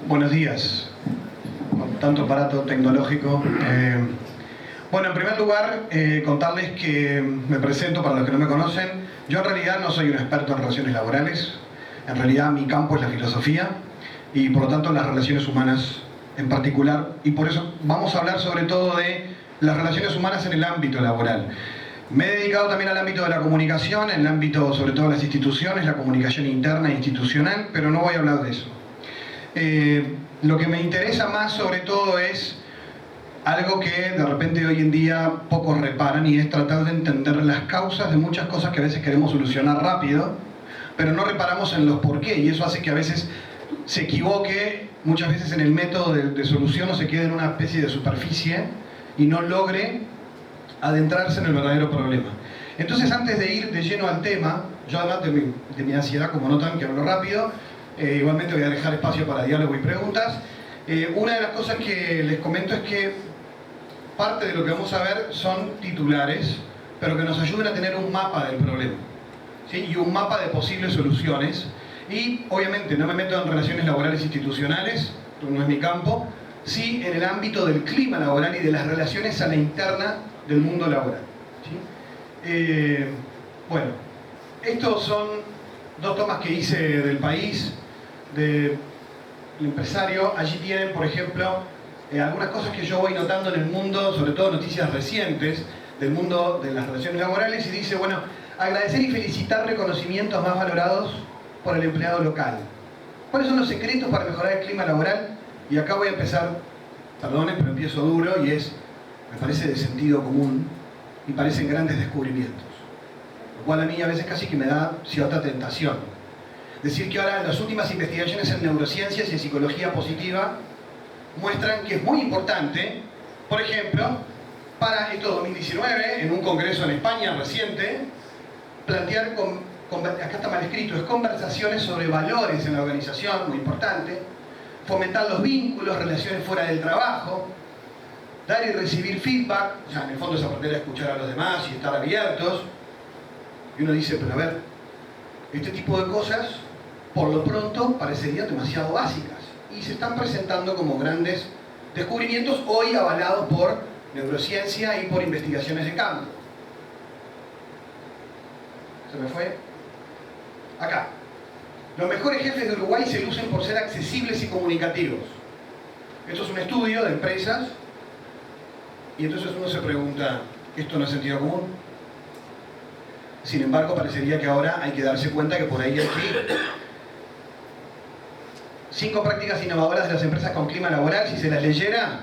Buenos días, con tanto aparato tecnológico. Bueno, en primer lugar, contarles que me presento para los que no me conocen. Yo en realidad no soy un experto en relaciones laborales. En realidad mi campo es la filosofía y por lo tanto las relaciones humanas en particular. Y por eso vamos a hablar sobre todo de las relaciones humanas en el ámbito laboral. Me he dedicado también al ámbito de la comunicación, en el ámbito sobre todo de las instituciones, la comunicación interna e institucional, pero no voy a hablar de eso. Lo que me interesa más sobre todo es algo que de repente hoy en día pocos reparan, y es tratar de entender las causas de muchas cosas que a veces queremos solucionar rápido, pero no reparamos en los por qué, y eso hace que a veces se equivoque muchas veces en el método de solución, o se quede en una especie de superficie y no logre adentrarse en el verdadero problema. Entonces, antes de ir de lleno al tema, yo además de mi ansiedad, como notan que hablo rápido, igualmente voy a dejar espacio para diálogo y preguntas. Una de las cosas que les comento es que parte de lo que vamos a ver son titulares, pero que nos ayuden a tener un mapa del problema, ¿sí? Y un mapa de posibles soluciones. Y obviamente no me meto en relaciones laborales institucionales, no es mi campo, sí en el ámbito del clima laboral y de las relaciones a la interna del mundo laboral, ¿sí? Bueno, estos son dos tomas que hice del País, del empresario. Allí tienen, por ejemplo, algunas cosas que yo voy notando en el mundo, sobre todo noticias recientes del mundo de las relaciones laborales, y dice, bueno, agradecer y felicitar reconocimientos más valorados por el empleado local. ¿Cuáles son los secretos para mejorar el clima laboral? Y acá voy a empezar, perdonen, pero empiezo duro, y es, me parece de sentido común, y parecen grandes descubrimientos. Lo cual a mí a veces casi que me da cierta tentación. Decir que ahora las últimas investigaciones en neurociencias y en psicología positiva muestran que es muy importante, por ejemplo, para esto 2019, en un congreso en España reciente, plantear, acá está mal escrito, es conversaciones sobre valores en la organización, muy importante, fomentar los vínculos, relaciones fuera del trabajo, dar y recibir feedback, o sea, en el fondo es aprender a escuchar a los demás y estar abiertos. Y uno dice, pero a ver, este tipo de cosas, por lo pronto, parecerían demasiado básicas y se están presentando como grandes descubrimientos, hoy avalados por neurociencia y por investigaciones de campo. ¿Se me fue? Acá. Los mejores jefes de Uruguay se lucen por ser accesibles y comunicativos. Esto es un estudio de empresas, y entonces uno se pregunta, ¿esto no es sentido común? Sin embargo, parecería que ahora hay que darse cuenta que por ahí hay que ir. 5 prácticas innovadoras de las empresas con clima laboral, si se las leyera,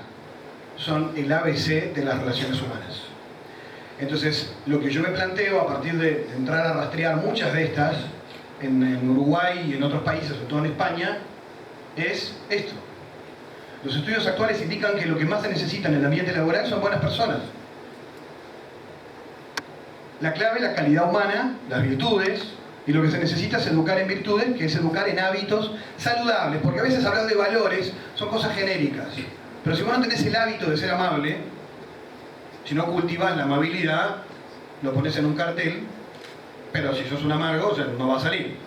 son el ABC de las relaciones humanas. Entonces, lo que yo me planteo, a partir de entrar a rastrear muchas de estas, en Uruguay y en otros países, sobre todo en España, es esto. Los estudios actuales indican que lo que más se necesita en el ambiente laboral son buenas personas. La clave es la calidad humana, las virtudes, y lo que se necesita es educar en virtudes, que es educar en hábitos saludables, porque a veces hablar de valores son cosas genéricas, pero si vos no tenés el hábito de ser amable, si no cultivás la amabilidad, lo pones en un cartel, pero si sos un amargo, o sea, no va a salir.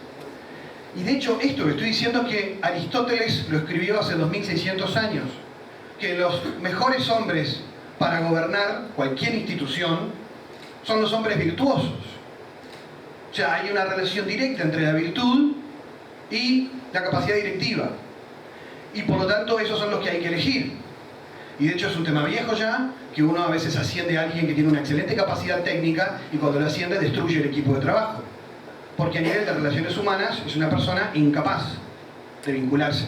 Y de hecho, esto que estoy diciendo es que Aristóteles lo escribió hace 2600 años, que los mejores hombres para gobernar cualquier institución son los hombres virtuosos. O sea, hay una relación directa entre la virtud y la capacidad directiva. Y por lo tanto, esos son los que hay que elegir. Y de hecho es un tema viejo ya, que uno a veces asciende a alguien que tiene una excelente capacidad técnica y cuando lo asciende destruye el equipo de trabajo. Porque a nivel de relaciones humanas es una persona incapaz de vincularse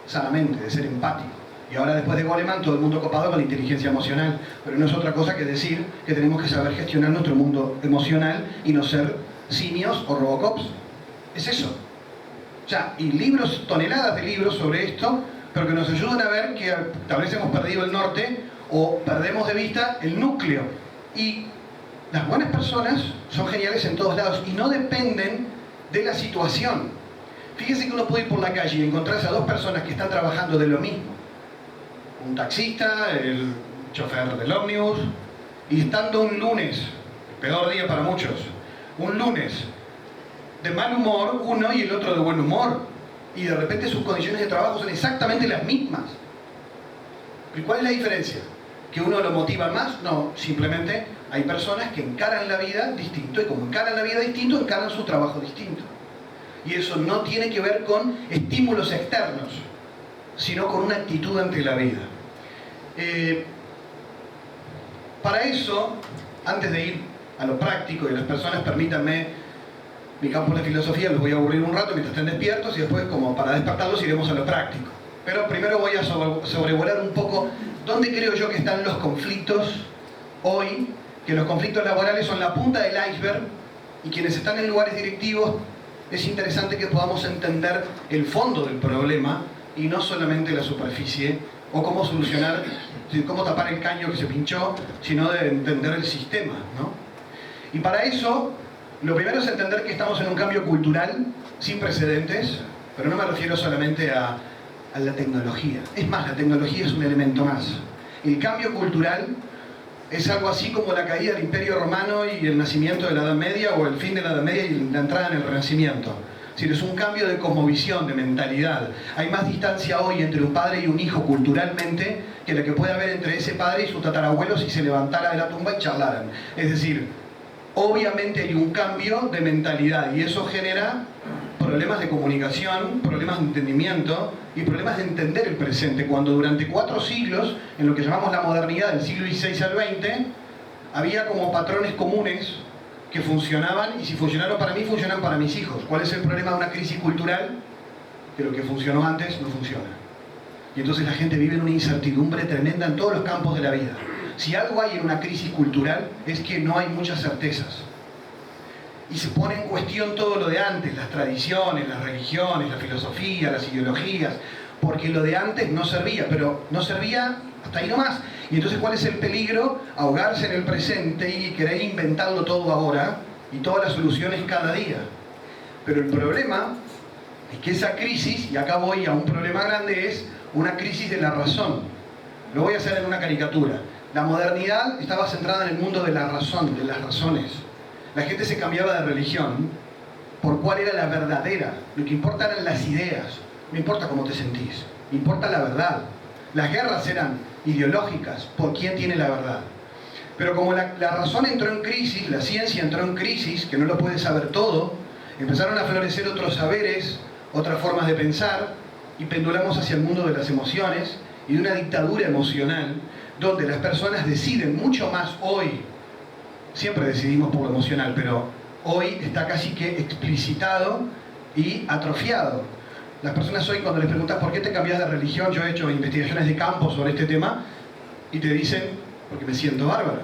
sanamente, de ser empático. Y ahora después de Goleman todo el mundo copado con la inteligencia emocional. Pero no es otra cosa que decir que tenemos que saber gestionar nuestro mundo emocional y no ser simios o robocops. Es eso. O sea, y libros, toneladas de libros sobre esto, pero que nos ayudan a ver que tal vez hemos perdido el norte o perdemos de vista el núcleo. Y las buenas personas son geniales en todos lados y no dependen de la situación. Fíjense que uno puede ir por la calle y encontrarse a dos personas que están trabajando de lo mismo. Un taxista, el chofer del ómnibus, y estando un lunes, peor día para muchos, un lunes de mal humor uno y el otro de buen humor. y de repente sus condiciones de trabajo son exactamente las mismas. ¿Y cuál es la diferencia? ¿Que uno lo motiva más? No, simplemente hay personas que encaran la vida distinto, y como encaran la vida distinto, encaran su trabajo distinto. Y eso no tiene que ver con estímulos externos, sino con una actitud ante la vida. Para eso, antes de ir a lo práctico, y las personas, permítanme, mi campo de filosofía, los voy a aburrir un rato mientras estén despiertos, y después, como para despertarlos, iremos a lo práctico. Pero primero voy a sobrevolar un poco dónde creo yo que están los conflictos hoy, que los conflictos laborales son la punta del iceberg, y quienes están en lugares directivos, es interesante que podamos entender el fondo del problema y no solamente la superficie, o cómo solucionar, cómo tapar el caño que se pinchó, sino de entender el sistema, ¿no? Y para eso, lo primero es entender que estamos en un cambio cultural sin precedentes, pero no me refiero solamente a la tecnología. Es más, la tecnología es un elemento más. El cambio cultural es algo así como la caída del Imperio Romano y el nacimiento de la Edad Media, o el fin de la Edad Media y la entrada en el Renacimiento. Es decir, es un cambio de cosmovisión, de mentalidad. Hay más distancia hoy entre un padre y un hijo culturalmente que la que puede haber entre ese padre y su tatarabuelo si se levantara de la tumba y charlaran. Es decir, obviamente hay un cambio de mentalidad, y eso genera problemas de comunicación, problemas de entendimiento y problemas de entender el presente. Cuando durante 4 siglos, en lo que llamamos la modernidad, del siglo XVI al XX, había como patrones comunes que funcionaban, y si funcionaron para mí, funcionan para mis hijos. ¿Cuál es el problema de una crisis cultural? Que lo que funcionó antes no funciona. Y entonces la gente vive en una incertidumbre tremenda en todos los campos de la vida. Si algo hay en una crisis cultural, es que no hay muchas certezas. Y se pone en cuestión todo lo de antes, las tradiciones, las religiones, la filosofía, las ideologías, porque lo de antes no servía, pero no servía hasta ahí nomás. Y entonces, ¿cuál es el peligro? Ahogarse en el presente y querer inventarlo todo ahora, y todas las soluciones cada día. Pero el problema es que esa crisis, y acá voy a un problema grande, es una crisis de la razón. Lo voy a hacer en una caricatura. La modernidad estaba centrada en el mundo de la razón, de las razones. La gente se cambiaba de religión por cuál era la verdadera. Lo que importa eran las ideas. No importa cómo te sentís, importa la verdad. Las guerras eran ideológicas, por quién tiene la verdad. Pero como la razón entró en crisis, la ciencia entró en crisis, que no lo puede saber todo, empezaron a florecer otros saberes, otras formas de pensar, y pendulamos hacia el mundo de las emociones y de una dictadura emocional, donde las personas deciden mucho más hoy. Siempre decidimos por lo emocional, pero hoy está casi que explicitado y atrofiado. Las personas hoy, cuando les preguntas por qué te cambias de religión, yo he hecho investigaciones de campo sobre este tema, y te dicen, porque me siento bárbaro.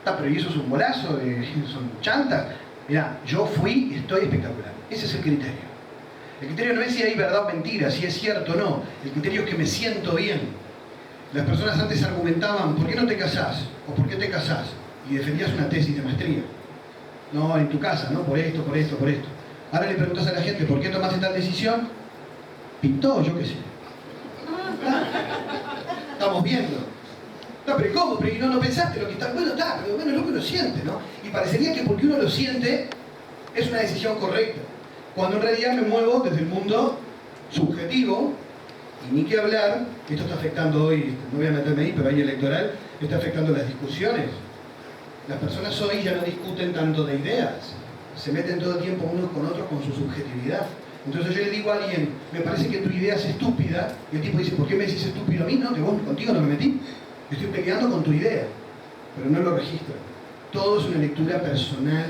Pero ¿y eso es un bolazo? ¿Son chantas? Mirá, yo fui y estoy espectacular. Ese es el criterio. El criterio no es si hay verdad o mentira, si es cierto o no. El criterio es que me siento bien. Las personas antes argumentaban, ¿por qué no te casás? ¿O por qué te casás? Y defendías una tesis de maestría. No, en tu casa, ¿no? Por esto, por esto, por esto. Ahora le preguntas a la gente, ¿por qué tomaste tal decisión? Pintó, yo qué sé. Estamos viendo. No, pero ¿cómo? Pero no pensaste lo que está... Bueno, está, pero bueno, es lo que uno siente, ¿no? Y parecería que porque uno lo siente, es una decisión correcta. Cuando en realidad me muevo desde el mundo subjetivo, y ni que hablar, esto está afectando hoy, no voy a meterme ahí, pero ahí electoral, está afectando las discusiones. Las personas hoy ya no discuten tanto de ideas, se meten todo el tiempo unos con otros con su subjetividad. Entonces yo le digo a alguien, me parece que tu idea es estúpida, y el tipo dice, ¿por qué me decís estúpido a mí? No, que vos contigo no me metí. Estoy peleando con tu idea, pero no lo registro. Todo es una lectura personal.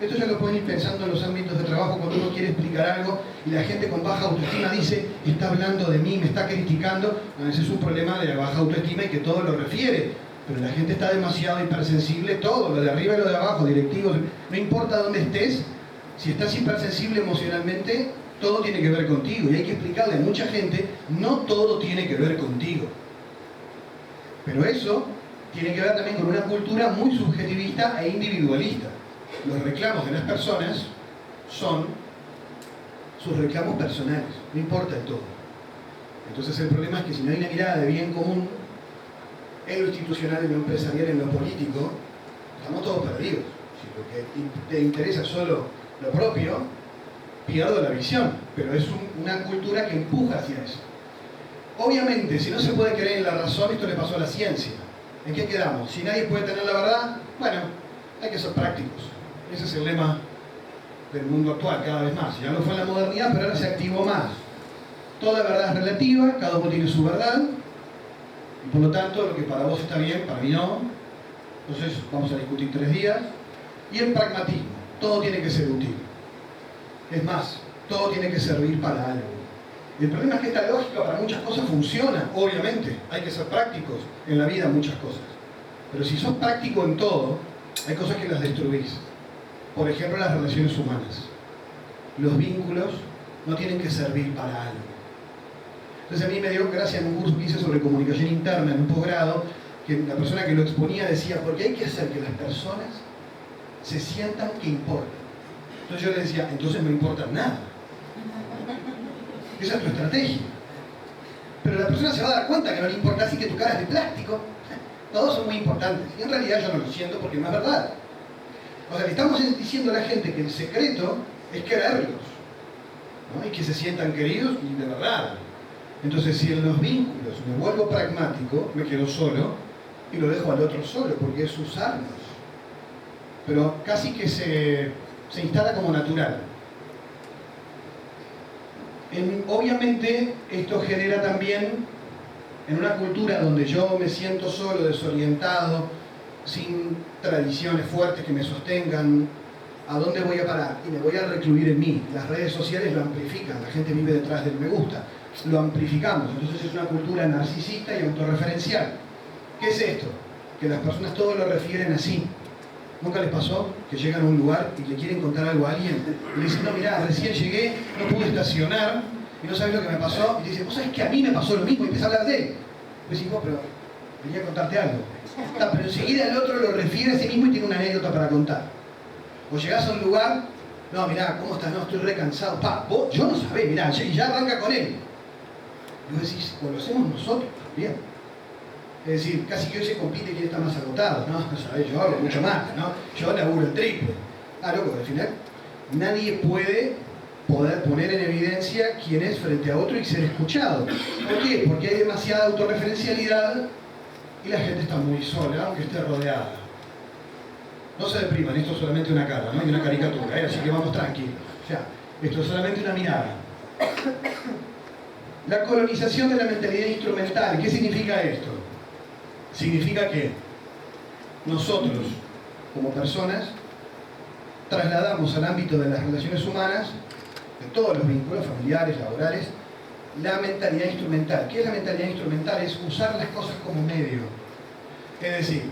Esto ya lo pueden ir pensando en los ámbitos de trabajo, cuando uno quiere explicar algo y la gente con baja autoestima dice, está hablando de mí, me está criticando. Bueno, ese es un problema de la baja autoestima y que todo lo refiere. Pero la gente está demasiado hipersensible, todo, lo de arriba y lo de abajo, directivos, no importa dónde estés, si estás hipersensible emocionalmente, todo tiene que ver contigo. Y hay que explicarle a mucha gente, no todo tiene que ver contigo. Pero eso tiene que ver también con una cultura muy subjetivista e individualista. Los reclamos de las personas son sus reclamos personales, no importa el todo. Entonces el problema es que si no hay una mirada de bien común, en lo institucional, en lo empresarial, en lo político, estamos todos perdidos. Si lo que te interesa solo lo propio, pierdo la visión, pero es una cultura que empuja hacia eso. Obviamente, si no se puede creer en la razón, esto le pasó a la ciencia. ¿En qué quedamos? Si nadie puede tener la verdad, bueno, hay que ser prácticos. Ese es el lema del mundo actual, cada vez más. Ya no fue en la modernidad, pero ahora se activó más. Toda verdad es relativa, cada uno tiene su verdad, y por lo tanto, lo que para vos está bien, para mí no. Entonces, vamos a discutir 3 días. Y el pragmatismo, todo tiene que ser útil. Es más, todo tiene que servir para algo. El problema es que esta lógica para muchas cosas funciona, obviamente. Hay que ser prácticos en la vida en muchas cosas. Pero si sos práctico en todo, hay cosas que las destruís. Por ejemplo, las relaciones humanas. Los vínculos no tienen que servir para algo. Entonces a mí me dio gracia en un curso que hice sobre comunicación interna en un posgrado, que la persona que lo exponía decía, porque hay que hacer que las personas se sientan que importan. Entonces yo le decía, entonces no importa nada. Esa es tu estrategia. Pero la persona se va a dar cuenta que no le importa, así que tu cara es de plástico. Todos son muy importantes. Y en realidad yo no lo siento porque no es verdad. O sea, le estamos diciendo a la gente que el secreto es quererlos, ¿no? Y que se sientan queridos y de verdad. Entonces, si en los vínculos me vuelvo pragmático, me quedo solo y lo dejo al otro solo, porque es usarnos. Pero casi que se instala como natural. Obviamente, esto genera también, en una cultura donde yo me siento solo, desorientado, sin tradiciones fuertes que me sostengan, ¿a dónde voy a parar? Y me voy a recluir en mí. Las redes sociales lo amplifican, la gente vive detrás del me gusta. Lo amplificamos, entonces es una cultura narcisista y autorreferencial. ¿Qué es esto? Que las personas todo lo refieren así. ¿Nunca les pasó que llegan a un lugar y le quieren contar algo a alguien? Y le dicen, no, mirá, recién llegué, no pude estacionar y no sabes lo que me pasó. Y te dicen, vos sabés que a mí me pasó lo mismo y empieza a hablar de él. Y decís, vos, pero quería contarte algo. Pero enseguida el otro lo refiere a sí mismo y tiene una anécdota para contar. O llegás a un lugar, no, mirá, ¿cómo estás? No, estoy re cansado. Vos, yo no sabés, mirá, y ya arranca con él. Y vos decís, o lo hacemos nosotros también. Es decir, casi que hoy se compite quién está más agotado, ¿no? ¿Sabés? Yo hago mucho más, ¿no? Yo laburo el triple. Loco, al final nadie puede poner en evidencia quién es frente a otro y ser escuchado. ¿Por qué? Porque hay demasiada autorreferencialidad y la gente está muy sola, aunque esté rodeada. No se depriman, esto es solamente una cara, ¿no? Y una caricatura, así que vamos tranquilos. O sea, esto es solamente una mirada. La colonización de la mentalidad instrumental. ¿Qué significa esto? Significa que nosotros, como personas, trasladamos al ámbito de las relaciones humanas, de todos los vínculos familiares, laborales, la mentalidad instrumental. ¿Qué es la mentalidad instrumental? Es usar las cosas como medio. Es decir,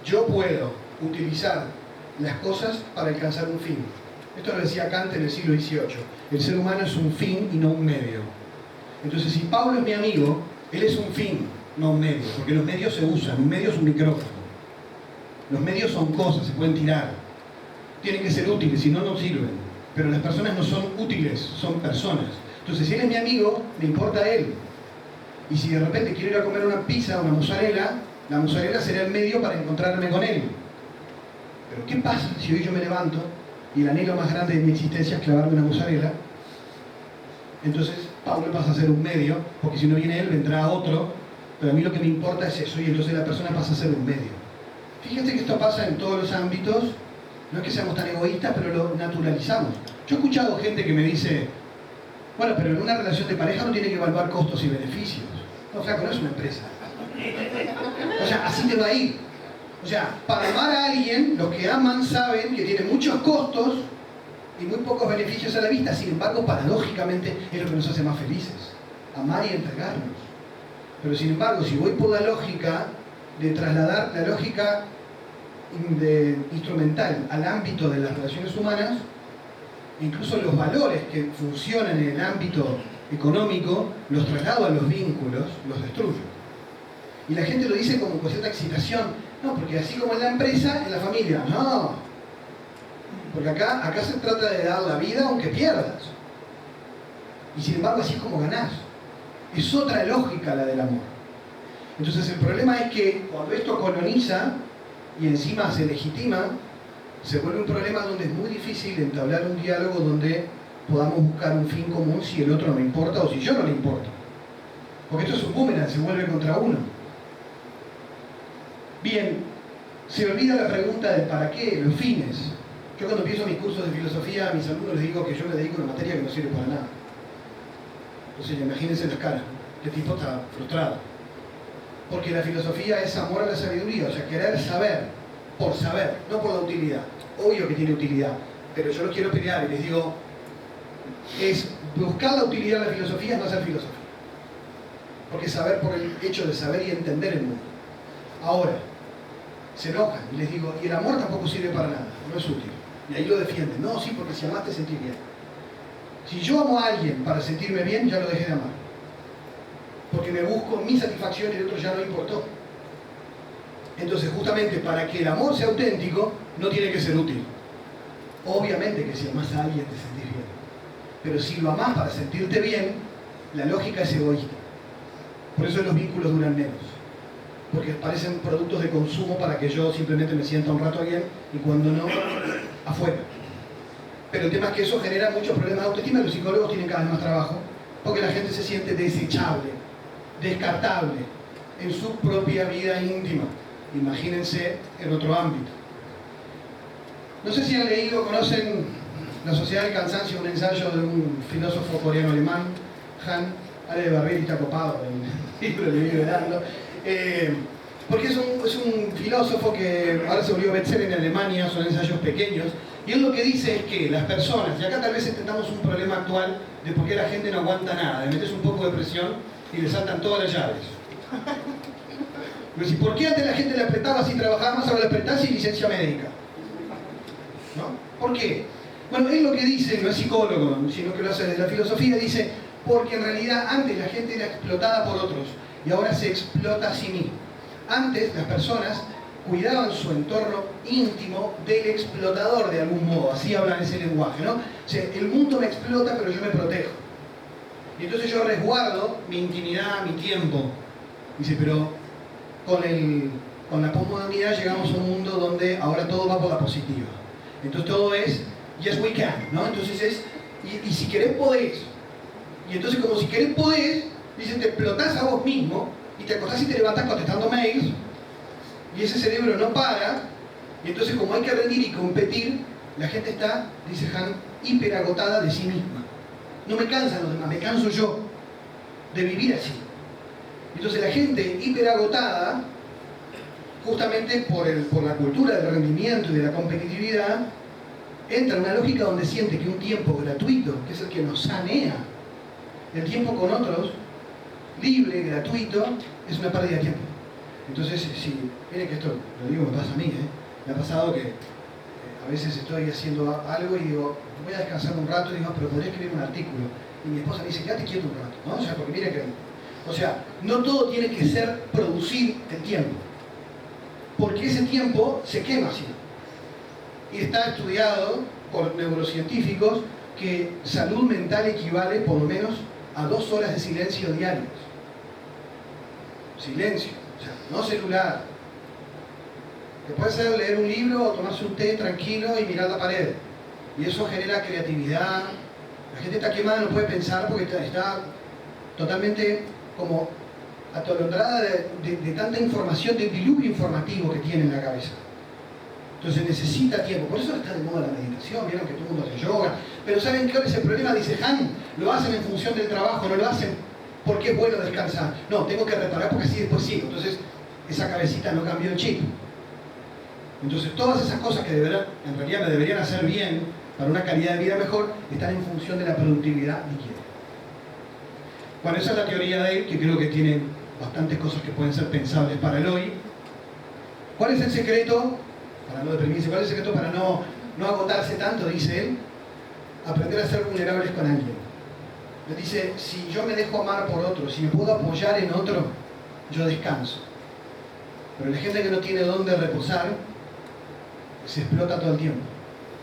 yo puedo utilizar las cosas para alcanzar un fin. Esto lo decía Kant en el siglo XVIII. El ser humano es un fin y no un medio. Entonces, si Pablo es mi amigo, él es un fin, no un medio, porque los medios se usan. Un medio es un micrófono. Los medios son cosas, se pueden tirar. Tienen que ser útiles, si no, no sirven. Pero las personas no son útiles, son personas. Entonces, si él es mi amigo, me importa a él. Y si de repente quiero ir a comer una pizza, una mozzarella, la mozzarella será el medio para encontrarme con él. Pero ¿qué pasa si hoy yo me levanto y el anhelo más grande de mi existencia es clavarme una mozzarella? Entonces Pablo pasa a ser un medio, porque si no viene él, vendrá otro, pero a mí lo que me importa es eso, y entonces la persona pasa a ser un medio. Fíjense que esto pasa en todos los ámbitos, no es que seamos tan egoístas, pero lo naturalizamos. Yo he escuchado gente que me dice, bueno, pero en una relación de pareja no tiene que evaluar costos y beneficios. No, flaco, no es una empresa. O sea, así te va a ir. O sea, para amar a alguien, los que aman saben que tiene muchos costos y muy pocos beneficios a la vista. Sin embargo, paradójicamente, es lo que nos hace más felices. Amar y entregarnos. Pero sin embargo, si voy por la lógica de trasladar la lógica instrumental al ámbito de las relaciones humanas, incluso los valores que funcionan en el ámbito económico, los traslado a los vínculos, los destruyo. Y la gente lo dice como con cierta excitación. No, porque así como en la empresa, en la familia. No. Porque acá se trata de dar la vida aunque pierdas. Y sin embargo, así es como ganás. Es otra lógica la del amor. Entonces el problema es que cuando esto coloniza y encima se legitima, se vuelve un problema donde es muy difícil entablar un diálogo donde podamos buscar un fin común si el otro no me importa o si yo no le importo. Porque esto es un boomerang, se vuelve contra uno. Bien, se olvida la pregunta del para qué, los fines. Yo cuando empiezo mis cursos de filosofía a mis alumnos les digo que yo me dedico a una materia que no sirve para nada. Entonces imagínense las caras, ¿no? Este tipo está frustrado. Porque la filosofía es amor a la sabiduría, o sea, querer saber, por saber, no por la utilidad. Obvio que tiene utilidad, pero yo lo quiero pelear y les digo, es buscar la utilidad de la filosofía, no hacer filosofía. Porque saber por el hecho de saber y entender el mundo. Ahora, se enojan y les digo, y el amor tampoco sirve para nada, no es útil. Y ahí lo defienden. No, sí, porque si amás te sentís bien. Si yo amo a alguien para sentirme bien, ya lo dejé de amar. Porque me busco mi satisfacción y el otro ya no importó. Entonces, justamente para que el amor sea auténtico, no tiene que ser útil. Obviamente que si amás a alguien te sentís bien. Pero si lo amás para sentirte bien, la lógica es egoísta. Por eso los vínculos duran menos. Porque parecen productos de consumo para que yo simplemente me sienta un rato bien y cuando no, afuera. Pero el tema es que eso genera muchos problemas de autoestima y los psicólogos tienen cada vez más trabajo porque la gente se siente desechable, descartable en su propia vida íntima. Imagínense en otro ámbito. No sé si han leído, conocen La Sociedad del Cansancio, un ensayo de un filósofo coreano-alemán, Han, Ale de Barberi, está copado el libro, le vive dando. Porque es un filósofo que ahora se volvió bestseller en Alemania, son ensayos pequeños, y él lo que dice es que las personas, y acá tal vez entendamos un problema actual de por qué la gente no aguanta nada, le metes un poco de presión y le saltan todas las llaves. Pero ¿por qué antes la gente le apretaba si trabajaba más, ahora le apretás y licencia médica? ¿No? ¿Por qué? Bueno, él lo que dice, no es psicólogo, sino que lo hace desde la filosofía, dice, porque en realidad antes la gente era explotada por otros y ahora se explota a sí mismo. Antes las personas cuidaban su entorno íntimo del explotador de algún modo, así hablan ese lenguaje, ¿no? O sea, el mundo me explota pero yo me protejo. Y entonces yo resguardo mi intimidad, mi tiempo. Dice, pero con la posmodernidad llegamos a un mundo donde ahora todo va por la positiva. Entonces todo es, yes we can, ¿no? Entonces es, y si querés podés. Y entonces como si querés podés, dicen, te explotás a vos mismo y te acostás y te levantás contestando mails y ese cerebro no para y entonces como hay que rendir y competir, la gente está, dice Han, hiperagotada de sí misma. No me cansan los demás, me canso yo de vivir así. Entonces la gente hiperagotada, justamente por la cultura del rendimiento y de la competitividad, entra en una lógica donde siente que un tiempo gratuito, que es el que nos sanea, el tiempo con otros, libre, gratuito, es una pérdida de tiempo. Entonces, miren que esto, lo digo, me pasa a mí, me ha pasado que a veces estoy haciendo algo y digo, voy a descansar un rato y digo, pero podría escribir un artículo. Y mi esposa me dice, quédate quieto un rato, ¿no? O sea, porque mira que... O sea, no todo tiene que ser producir el tiempo. Porque ese tiempo se quema así. Y está estudiado por neurocientíficos que salud mental equivale por lo menos a 2 horas de silencio diarios. Silencio, o sea, no celular. Que puede ser leer un libro o tomarse un té tranquilo y mirar la pared. Y eso genera creatividad. La gente está quemada, no puede pensar porque está totalmente como atolondrada de tanta información, de diluvio informativo que tiene en la cabeza. Entonces necesita tiempo. Por eso está de moda la meditación, vieron que todo el mundo hace yoga. Pero ¿saben cuál es el problema? Dice Han, lo hacen en función del trabajo, no lo hacen porque es bueno descansar. No, tengo que reparar porque así después sigo. Entonces esa cabecita no cambió el chip. Entonces todas esas cosas que en realidad me deberían hacer bien para una calidad de vida mejor, están en función de la productividad líquida. Bueno, esa es la teoría de él, que creo que tiene bastantes cosas que pueden ser pensables para el hoy. ¿Cuál es el secreto? Para no deprimirse, ¿cuál es el secreto para no agotarse tanto? Dice él, aprender a ser vulnerables con alguien. Él dice, si yo me dejo amar por otro, si me puedo apoyar en otro, yo descanso. Pero la gente que no tiene dónde reposar, se explota todo el tiempo.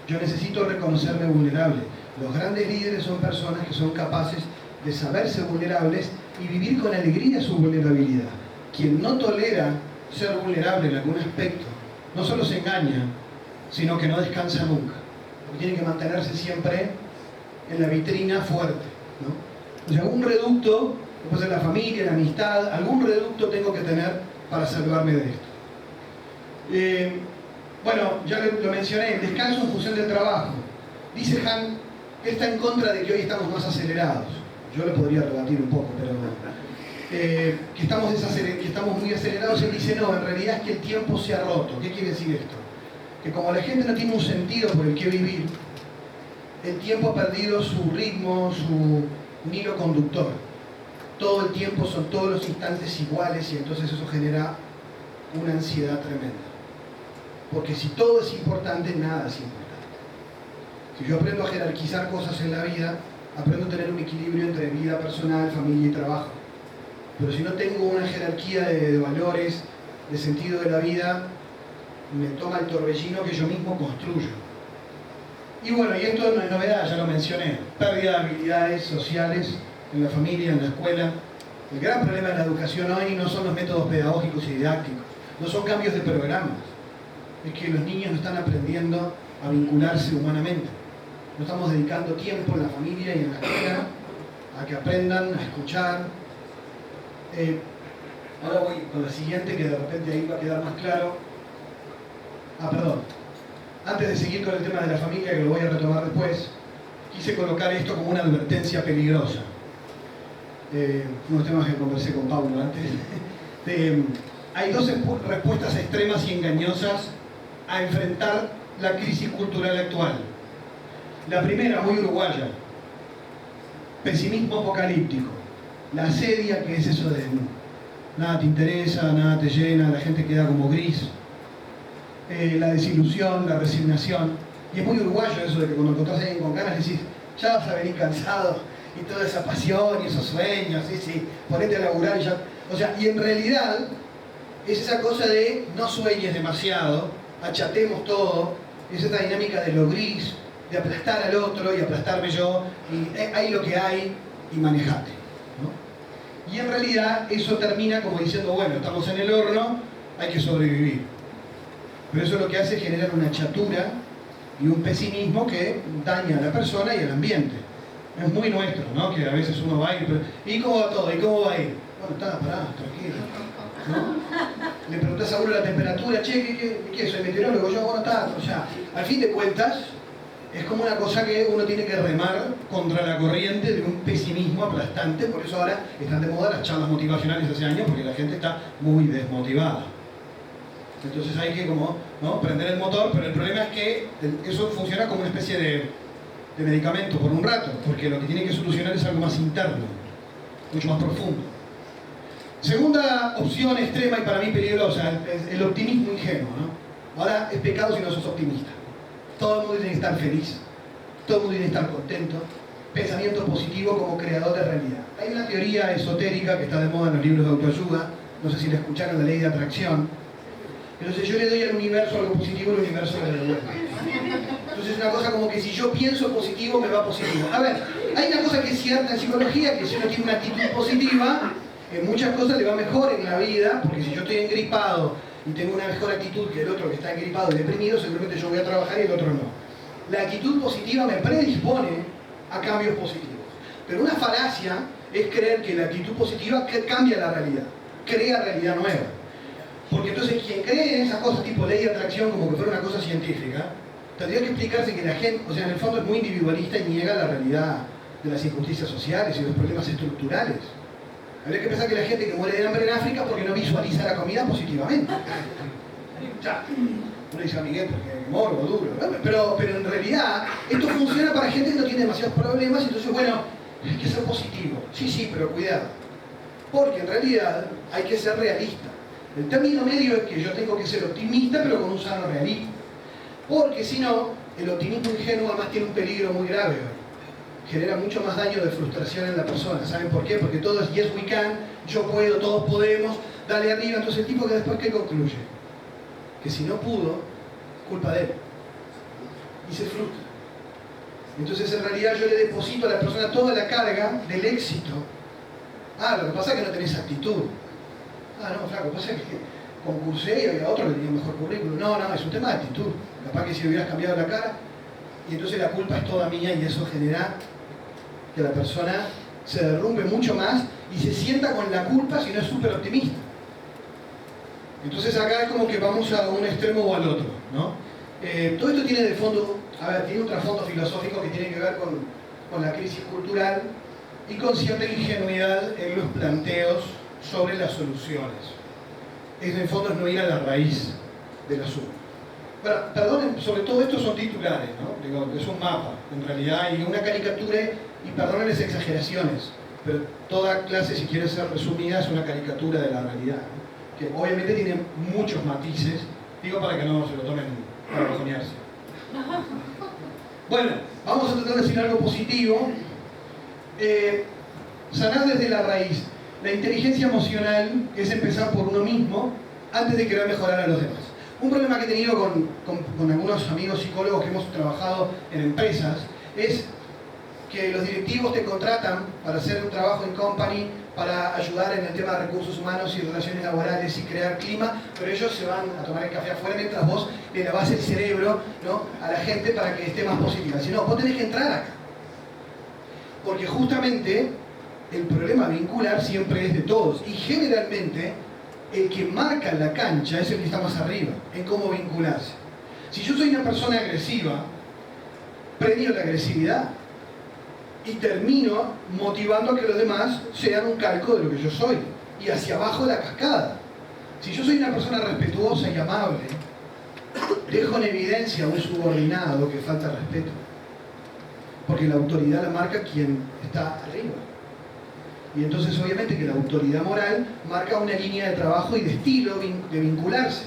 Yo necesito reconocerme vulnerable. Los grandes líderes son personas que son capaces de saberse vulnerables y vivir con alegría su vulnerabilidad. Quien no tolera ser vulnerable en algún aspecto, no solo se engaña, sino que no descansa nunca. Porque tiene que mantenerse siempre en la vitrina fuerte, ¿no? O sea, algún reducto, después de la familia, la amistad, algún reducto tengo que tener para salvarme de esto. Bueno, ya lo mencioné, el descanso en función del trabajo. Dice Han que está en contra de que hoy estamos más acelerados. Yo lo podría rebatir un poco, pero que estamos muy acelerados. Él dice, no, en realidad es que el tiempo se ha roto. ¿Qué quiere decir esto? Que como la gente no tiene un sentido por el que vivir, el tiempo ha perdido su ritmo, su hilo conductor. Todo el tiempo son todos los instantes iguales y entonces eso genera una ansiedad tremenda. Porque si todo es importante, nada es importante. Si yo aprendo a jerarquizar cosas en la vida, aprendo a tener un equilibrio entre vida personal, familia y trabajo. Pero si no tengo una jerarquía de valores, de sentido de la vida, me toma el torbellino que yo mismo construyo. Y bueno, y esto no es novedad, ya lo mencioné. Pérdida de habilidades sociales en la familia, en la escuela. El gran problema de la educación hoy no son los métodos pedagógicos y didácticos, no son cambios de programas. Es que los niños no están aprendiendo a vincularse humanamente. No estamos dedicando tiempo en la familia y en la escuela a que aprendan a escuchar. Ahora voy con la siguiente, que de repente ahí va a quedar más claro. Perdón. Antes de seguir con el tema de la familia, que lo voy a retomar después, quise colocar esto como una advertencia peligrosa. Unos temas que conversé con Paulo antes. Hay dos respuestas extremas y engañosas a enfrentar la crisis cultural actual. La primera, muy uruguaya, pesimismo apocalíptico. La asedia, que es eso de nada te interesa, nada te llena, la gente queda como gris. La desilusión, la resignación. Y es muy uruguayo eso de que cuando encontrás a alguien con ganas decís, ya vas a venir cansado, y toda esa pasión y esos sueños, sí, ponete a laburar y ya. O sea, y en realidad es esa cosa de no sueñes demasiado, achatemos todo, es esta dinámica de lo gris, de aplastar al otro y aplastarme yo, y hay lo que hay y manejate, ¿no? Y en realidad eso termina como diciendo, bueno, estamos en el horno, hay que sobrevivir. Pero eso lo que hace es generar una chatura y un pesimismo que daña a la persona y al ambiente. Es muy nuestro, ¿no? Que a veces uno va ¿y cómo va todo? ¿Y cómo va a ir? Bueno, está, pará, tranquilo, ¿no? Le preguntás a uno la temperatura, che, ¿qué soy meteorólogo? Yo, bueno, está, o sea, al fin de cuentas, es como una cosa que uno tiene que remar contra la corriente de un pesimismo aplastante. Por eso ahora están de moda las charlas motivacionales hace años, porque la gente está muy desmotivada. Entonces hay que ¿no? prender el motor, pero el problema es que eso funciona como una especie de medicamento por un rato, porque lo que tiene que solucionar es algo más interno, mucho más profundo. Segunda opción extrema y para mí peligrosa, el optimismo ingenuo, ¿no? Ahora es pecado si no sos optimista. Todo el mundo tiene que estar feliz, todo el mundo tiene que estar contento. Pensamiento positivo como creador de realidad. Hay una teoría esotérica que está de moda en los libros de autoayuda, no sé si la escucharon, la ley de atracción. Entonces yo le doy al universo algo positivo, el universo me devuelve. Entonces es una cosa como que si yo pienso positivo, me va positivo. A ver, hay una cosa que es cierta en psicología, que si uno tiene una actitud positiva, en muchas cosas le va mejor en la vida, porque si yo estoy engripado y tengo una mejor actitud que el otro que está engripado y deprimido, seguramente yo voy a trabajar y el otro no. La actitud positiva me predispone a cambios positivos. Pero una falacia es creer que la actitud positiva cambia la realidad, crea realidad nueva. Porque entonces quien cree en esas cosas tipo ley de atracción como que fuera una cosa científica, tendría que explicarse que la gente, o sea, en el fondo es muy individualista y niega la realidad de las injusticias sociales y los problemas estructurales. Habría que pensar que la gente que muere de hambre en África porque no visualiza la comida positivamente. Ya, uno dice a Miguel, porque morbo, duro, ¿no? Pero en realidad esto funciona para gente que no tiene demasiados problemas, entonces bueno, hay que ser positivo. Sí, pero cuidado. Porque en realidad hay que ser realista. El término medio es que yo tengo que ser optimista, pero con un sano realismo. Porque si no, el optimismo ingenuo además tiene un peligro muy grave. Genera mucho más daño de frustración en la persona. ¿Saben por qué? Porque todo es yes we can, yo puedo, todos podemos, dale arriba. Entonces el tipo que después, ¿qué concluye? Que si no pudo, culpa de él. Y se frustra. Entonces en realidad yo le deposito a la persona toda la carga del éxito. Lo que pasa es que no tenés actitud. No, flaco, pasa que concursé y había otro que tenía mejor currículum. No, es un tema de actitud. Capaz que si hubieras cambiado la cara, y entonces la culpa es toda mía y eso genera que la persona se derrumbe mucho más y se sienta con la culpa si no es súper optimista. Entonces acá es como que vamos a un extremo o al otro, ¿no? Todo esto tiene de fondo, tiene un trasfondo filosófico que tiene que ver con la crisis cultural y con cierta ingenuidad en los planteos sobre las soluciones. En el fondo es no ir a la raíz del asunto. Bueno, perdonen, sobre todo esto son titulares, ¿no? Digo, es un mapa, en realidad, y una caricatura, y perdonen las exageraciones, pero toda clase, si quiere ser resumida, es una caricatura de la realidad, ¿no? Que obviamente tiene muchos matices, digo para que no se lo tomen para bajonearse. Bueno, vamos a tratar de decir algo positivo. Sanar desde la raíz. La inteligencia emocional es empezar por uno mismo antes de querer mejorar a los demás. Un problema que he tenido con algunos amigos psicólogos que hemos trabajado en empresas es que los directivos te contratan para hacer un trabajo en company, para ayudar en el tema de recursos humanos y relaciones laborales y crear clima, pero ellos se van a tomar el café afuera mientras vos le lavás el cerebro, ¿no?, a la gente para que esté más positiva. Si no, vos tenés que entrar acá. Porque justamente el problema vincular siempre es de todos y generalmente el que marca la cancha es el que está más arriba en cómo vincularse. Si yo soy una persona agresiva, premio la agresividad y termino motivando a que los demás sean un calco de lo que yo soy y hacia abajo la cascada. Si yo soy una persona respetuosa y amable, dejo en evidencia a un subordinado que falta respeto, porque la autoridad la marca quien está arriba. Y entonces obviamente que la autoridad moral marca una línea de trabajo y de estilo de vincularse.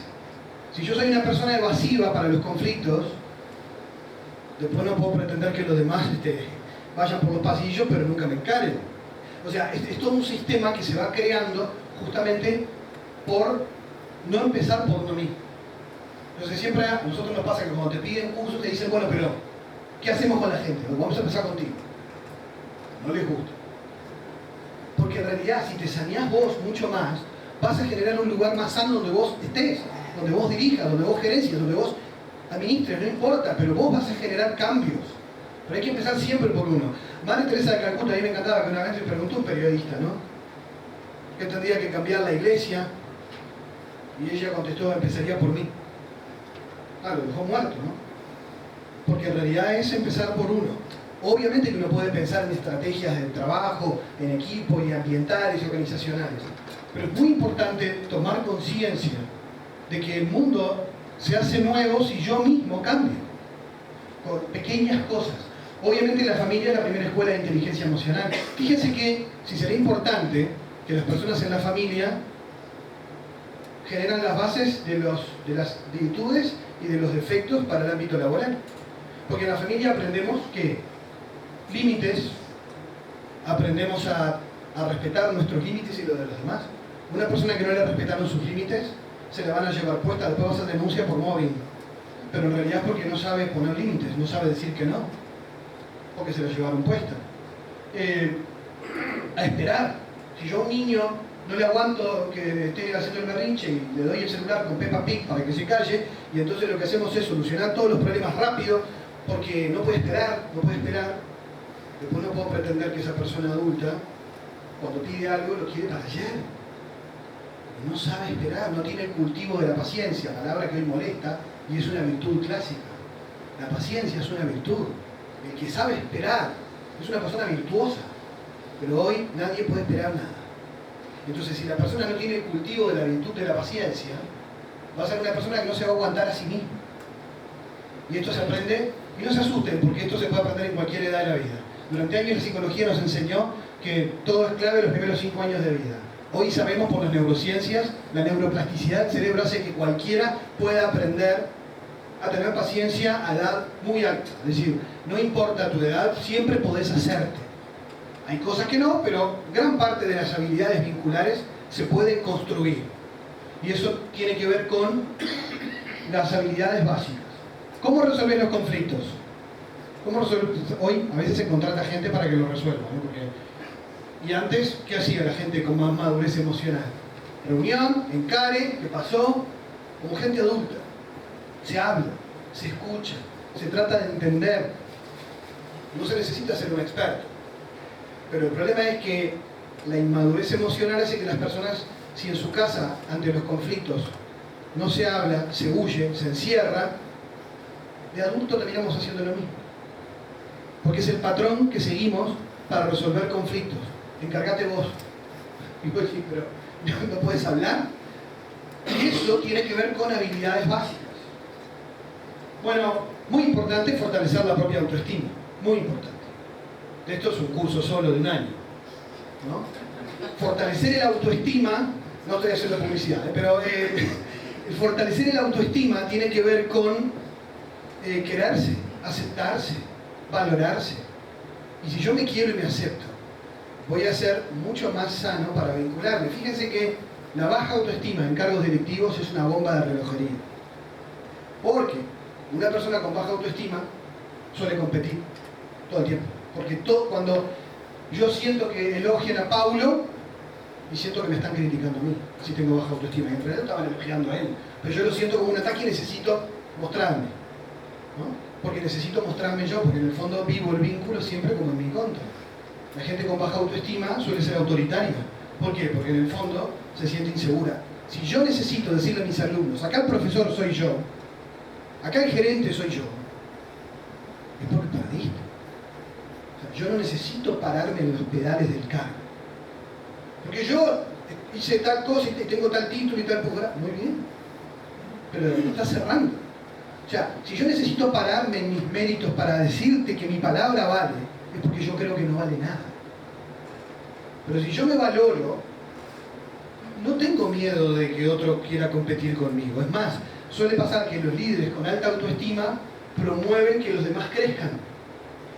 Si yo soy una persona evasiva para los conflictos, después no puedo pretender que los demás vayan por los pasillos pero nunca me encaren. O sea, es todo un sistema que se va creando justamente por no empezar por uno mismo. Entonces siempre a nosotros nos pasa que cuando te piden cursos te dicen, bueno, pero ¿qué hacemos con la gente? Vamos a empezar contigo. No les gusta. Porque en realidad, si te saneás vos mucho más, vas a generar un lugar más sano donde vos estés, donde vos dirijas, donde vos gerencias, donde vos administres, no importa, pero vos vas a generar cambios. Pero hay que empezar siempre por uno. Madre Teresa de Calcuta, a mí me encantaba que una vez le preguntó un periodista, ¿no?, que tendría que cambiar la iglesia, y ella contestó, empezaría por mí. Ah, lo dejó muerto, ¿no? Porque en realidad es empezar por uno. Obviamente que uno puede pensar en estrategias de trabajo, en equipo y ambientales y organizacionales, pero es muy importante tomar conciencia de que el mundo se hace nuevo si yo mismo cambio, con pequeñas cosas. Obviamente la familia es la primera escuela de inteligencia emocional. Fíjense que si sería importante que las personas en la familia generan las bases de las virtudes y de los defectos para el ámbito laboral. Porque en la familia aprendemos que límites, aprendemos a respetar nuestros límites y los de los demás. Una persona que no le respetaron sus límites, se la van a llevar puesta, después va a ser denuncia por mobbing. Pero en realidad es porque no sabe poner límites, no sabe decir que no, porque se la llevaron puesta. A esperar. Si yo a un niño no le aguanto que esté haciendo el berrinche y le doy el celular con Peppa Pig para que se calle, y entonces lo que hacemos es solucionar todos los problemas rápido, porque no puede esperar, después no puedo pretender que esa persona adulta, cuando pide algo, lo quiere para ayer. No sabe esperar, no tiene el cultivo de la paciencia, palabra que hoy molesta, y es una virtud clásica. La paciencia es una virtud. El que sabe esperar es una persona virtuosa, pero hoy nadie puede esperar nada. Entonces, si la persona no tiene el cultivo de la virtud de la paciencia, va a ser una persona que no se va a aguantar a sí misma. Y esto se aprende, y no se asusten, porque esto se puede aprender en cualquier edad de la vida. Durante años la psicología nos enseñó que todo es clave los primeros 5 años de vida. Hoy sabemos por las neurociencias, la neuroplasticidad del cerebro hace que cualquiera pueda aprender a tener paciencia a edad muy alta. Es decir, no importa tu edad, siempre podés hacerte. Hay cosas que no, pero gran parte de las habilidades vinculares se pueden construir. Y eso tiene que ver con las habilidades básicas. ¿Cómo resolver los conflictos? Hoy a veces se contrata gente para que lo resuelva, ¿no? Y antes, ¿qué hacía la gente con más madurez emocional? Reunión, encare, ¿qué pasó? Como gente adulta. Se habla, se escucha, se trata de entender. No se necesita ser un experto. Pero el problema es que la inmadurez emocional hace que las personas, si en su casa, ante los conflictos, no se habla, se huye, se encierra, de adulto terminamos haciendo lo mismo. Porque es el patrón que seguimos para resolver conflictos. Encárgate vos. Y vos decís, pero ¿no puedes hablar? Y eso tiene que ver con habilidades básicas. Bueno, muy importante fortalecer la propia autoestima. Muy importante. Esto es un curso solo de un año, ¿no? Fortalecer el autoestima, no estoy haciendo publicidad, pero el fortalecer el autoestima tiene que ver con quererse, aceptarse, valorarse. Y si yo me quiero y me acepto, voy a ser mucho más sano para vincularme. Fíjense que la baja autoestima en cargos directivos es una bomba de relojería. Porque una persona con baja autoestima suele competir todo el tiempo. Porque cuando yo siento que elogian a Paulo, y siento que me están criticando a mí, si tengo baja autoestima. Y en realidad estaban elogiando a él. Pero yo lo siento como un ataque y necesito mostrarme, ¿no? Porque necesito mostrarme yo, porque en el fondo vivo el vínculo siempre como en mi contra. La gente con baja autoestima suele ser autoritaria. ¿Por qué? Porque en el fondo se siente insegura. Si yo necesito decirle a mis alumnos, acá el profesor soy yo, acá el gerente soy yo, es porque perdiste. O sea, yo no necesito pararme en los pedales del carro. Porque yo hice tal cosa y tengo tal título y tal posgrado. Muy bien. Pero me está cerrando. O sea, si yo necesito pararme en mis méritos para decirte que mi palabra vale, es porque yo creo que no vale nada. Pero si yo me valoro, no tengo miedo de que otro quiera competir conmigo. Es más, suele pasar que los líderes con alta autoestima promueven que los demás crezcan.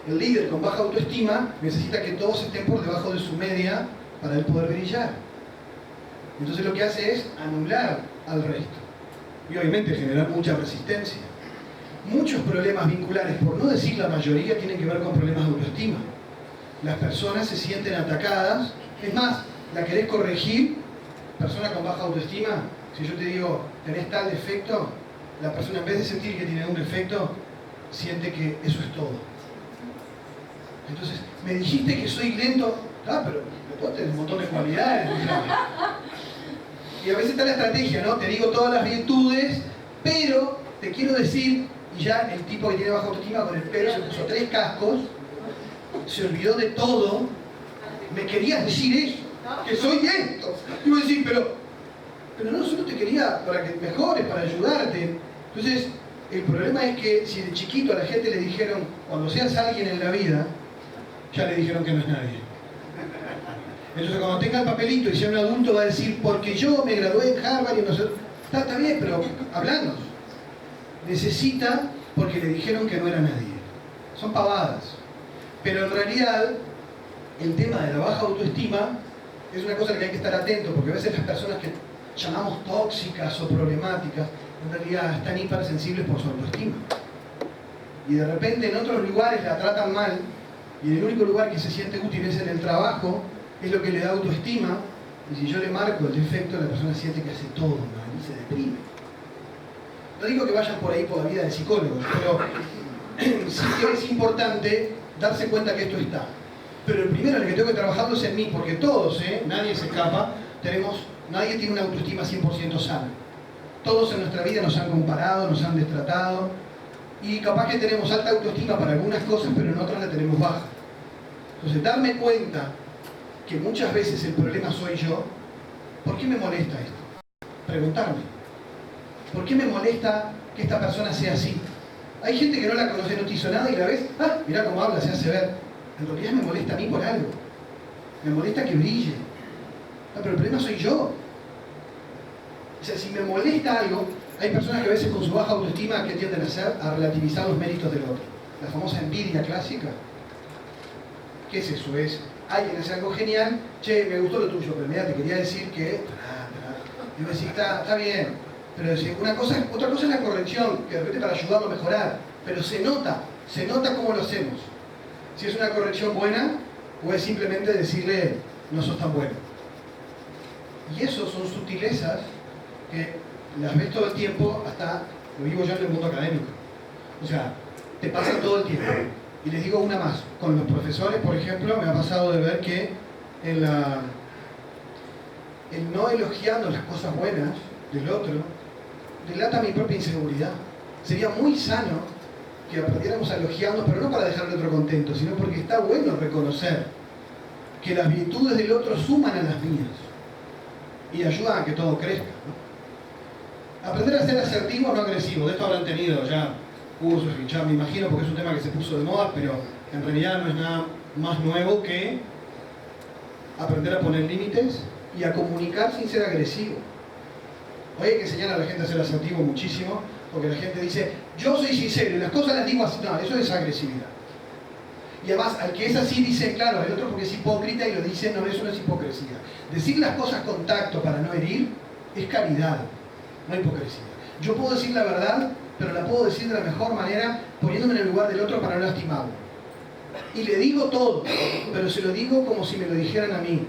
El líder con baja autoestima necesita que todos estén por debajo de su media para él poder brillar. Entonces lo que hace es anular al resto. Y obviamente generar mucha resistencia. Muchos problemas vinculares, por no decir la mayoría, tienen que ver con problemas de autoestima. Las personas se sienten atacadas. Es más, la querés corregir, persona con baja autoestima, si yo te digo, tenés tal defecto, la persona en vez de sentir que tiene un defecto, siente que eso es todo. Entonces, me dijiste que soy lento, pero después tenés un montón de cualidades. Y a veces está la estrategia, ¿no? Te digo todas las virtudes, pero te quiero decir, y ya el tipo que tiene baja autoestima con el pelo se puso 3 cascos, se olvidó de todo, me querías decir eso, que soy esto. Y voy a decir, pero no, solo te quería para que mejores, para ayudarte. Entonces, el problema es que si de chiquito a la gente le dijeron, cuando seas alguien en la vida, ya le dijeron que no es nadie. Entonces cuando tenga el papelito y sea un adulto va a decir, porque yo me gradué en Harvard y no sé... Está bien, pero hablanos. Necesita porque le dijeron que no era nadie. Son pavadas. Pero en realidad, el tema de la baja autoestima es una cosa a la que hay que estar atento, porque a veces las personas que llamamos tóxicas o problemáticas, en realidad están hipersensibles por su autoestima. Y de repente en otros lugares la tratan mal, y en el único lugar que se siente útil es en el trabajo, es lo que le da autoestima, y si yo le marco el defecto, la persona siente que hace todo mal y se deprime. No digo que vayan por ahí por la vida de psicólogos, pero sí que es importante darse cuenta que esto está. Pero el primero en el que tengo que trabajarlo es en mí, porque todos, nadie se escapa, nadie tiene una autoestima 100% sana. Todos en nuestra vida nos han comparado, nos han destratado, y capaz que tenemos alta autoestima para algunas cosas, pero en otras la tenemos baja. Entonces, darme cuenta que muchas veces el problema soy yo. ¿Por qué me molesta esto? Preguntarme. ¿Por qué me molesta que esta persona sea así? Hay gente que no la conoce, no te hizo nada y la ves, mirá cómo habla, se hace ver. En realidad me molesta a mí por algo. Me molesta que brille. Pero el problema soy yo. O sea, si me molesta algo, hay personas que a veces con su baja autoestima, ¿qué tienden a hacer? A relativizar los méritos del otro. La famosa envidia clásica. ¿Qué es eso? Es, alguien hace algo genial, che, me gustó lo tuyo, pero mira, te quería decir que... Y me decís, está bien, pero otra cosa es la corrección, que de repente para ayudarlo a mejorar, pero se nota cómo lo hacemos. Si es una corrección buena, o es simplemente decirle, no sos tan bueno. Y eso son sutilezas que las ves todo el tiempo, hasta lo vivo yo en el mundo académico. O sea, te pasan todo el tiempo. Y les digo una más. Con los profesores, por ejemplo, me ha pasado de ver que el no elogiando las cosas buenas del otro delata mi propia inseguridad. Sería muy sano que aprendiéramos a elogiarnos, pero no para dejar al otro contento, sino porque está bueno reconocer que las virtudes del otro suman a las mías y ayudan a que todo crezca, ¿no? Aprender a ser asertivo, no agresivo. De esto habrán tenido ya cursos y ya me imagino, porque es un tema que se puso de moda, pero en realidad no es nada más nuevo que aprender a poner límites y a comunicar sin ser agresivo. Hoy hay que enseñar a la gente a ser asertivo muchísimo, porque la gente dice, yo soy sincero y las cosas las digo así. No, eso es agresividad. Y además, al que es así dice, claro, el otro porque es hipócrita y lo dice, no, eso no es hipocresía. Decir las cosas con tacto para no herir es caridad, no hipocresía. Yo puedo decir la verdad, pero la puedo decir de la mejor manera poniéndome en el lugar del otro para no lastimarlo. Y le digo todo, pero se lo digo como si me lo dijeran a mí,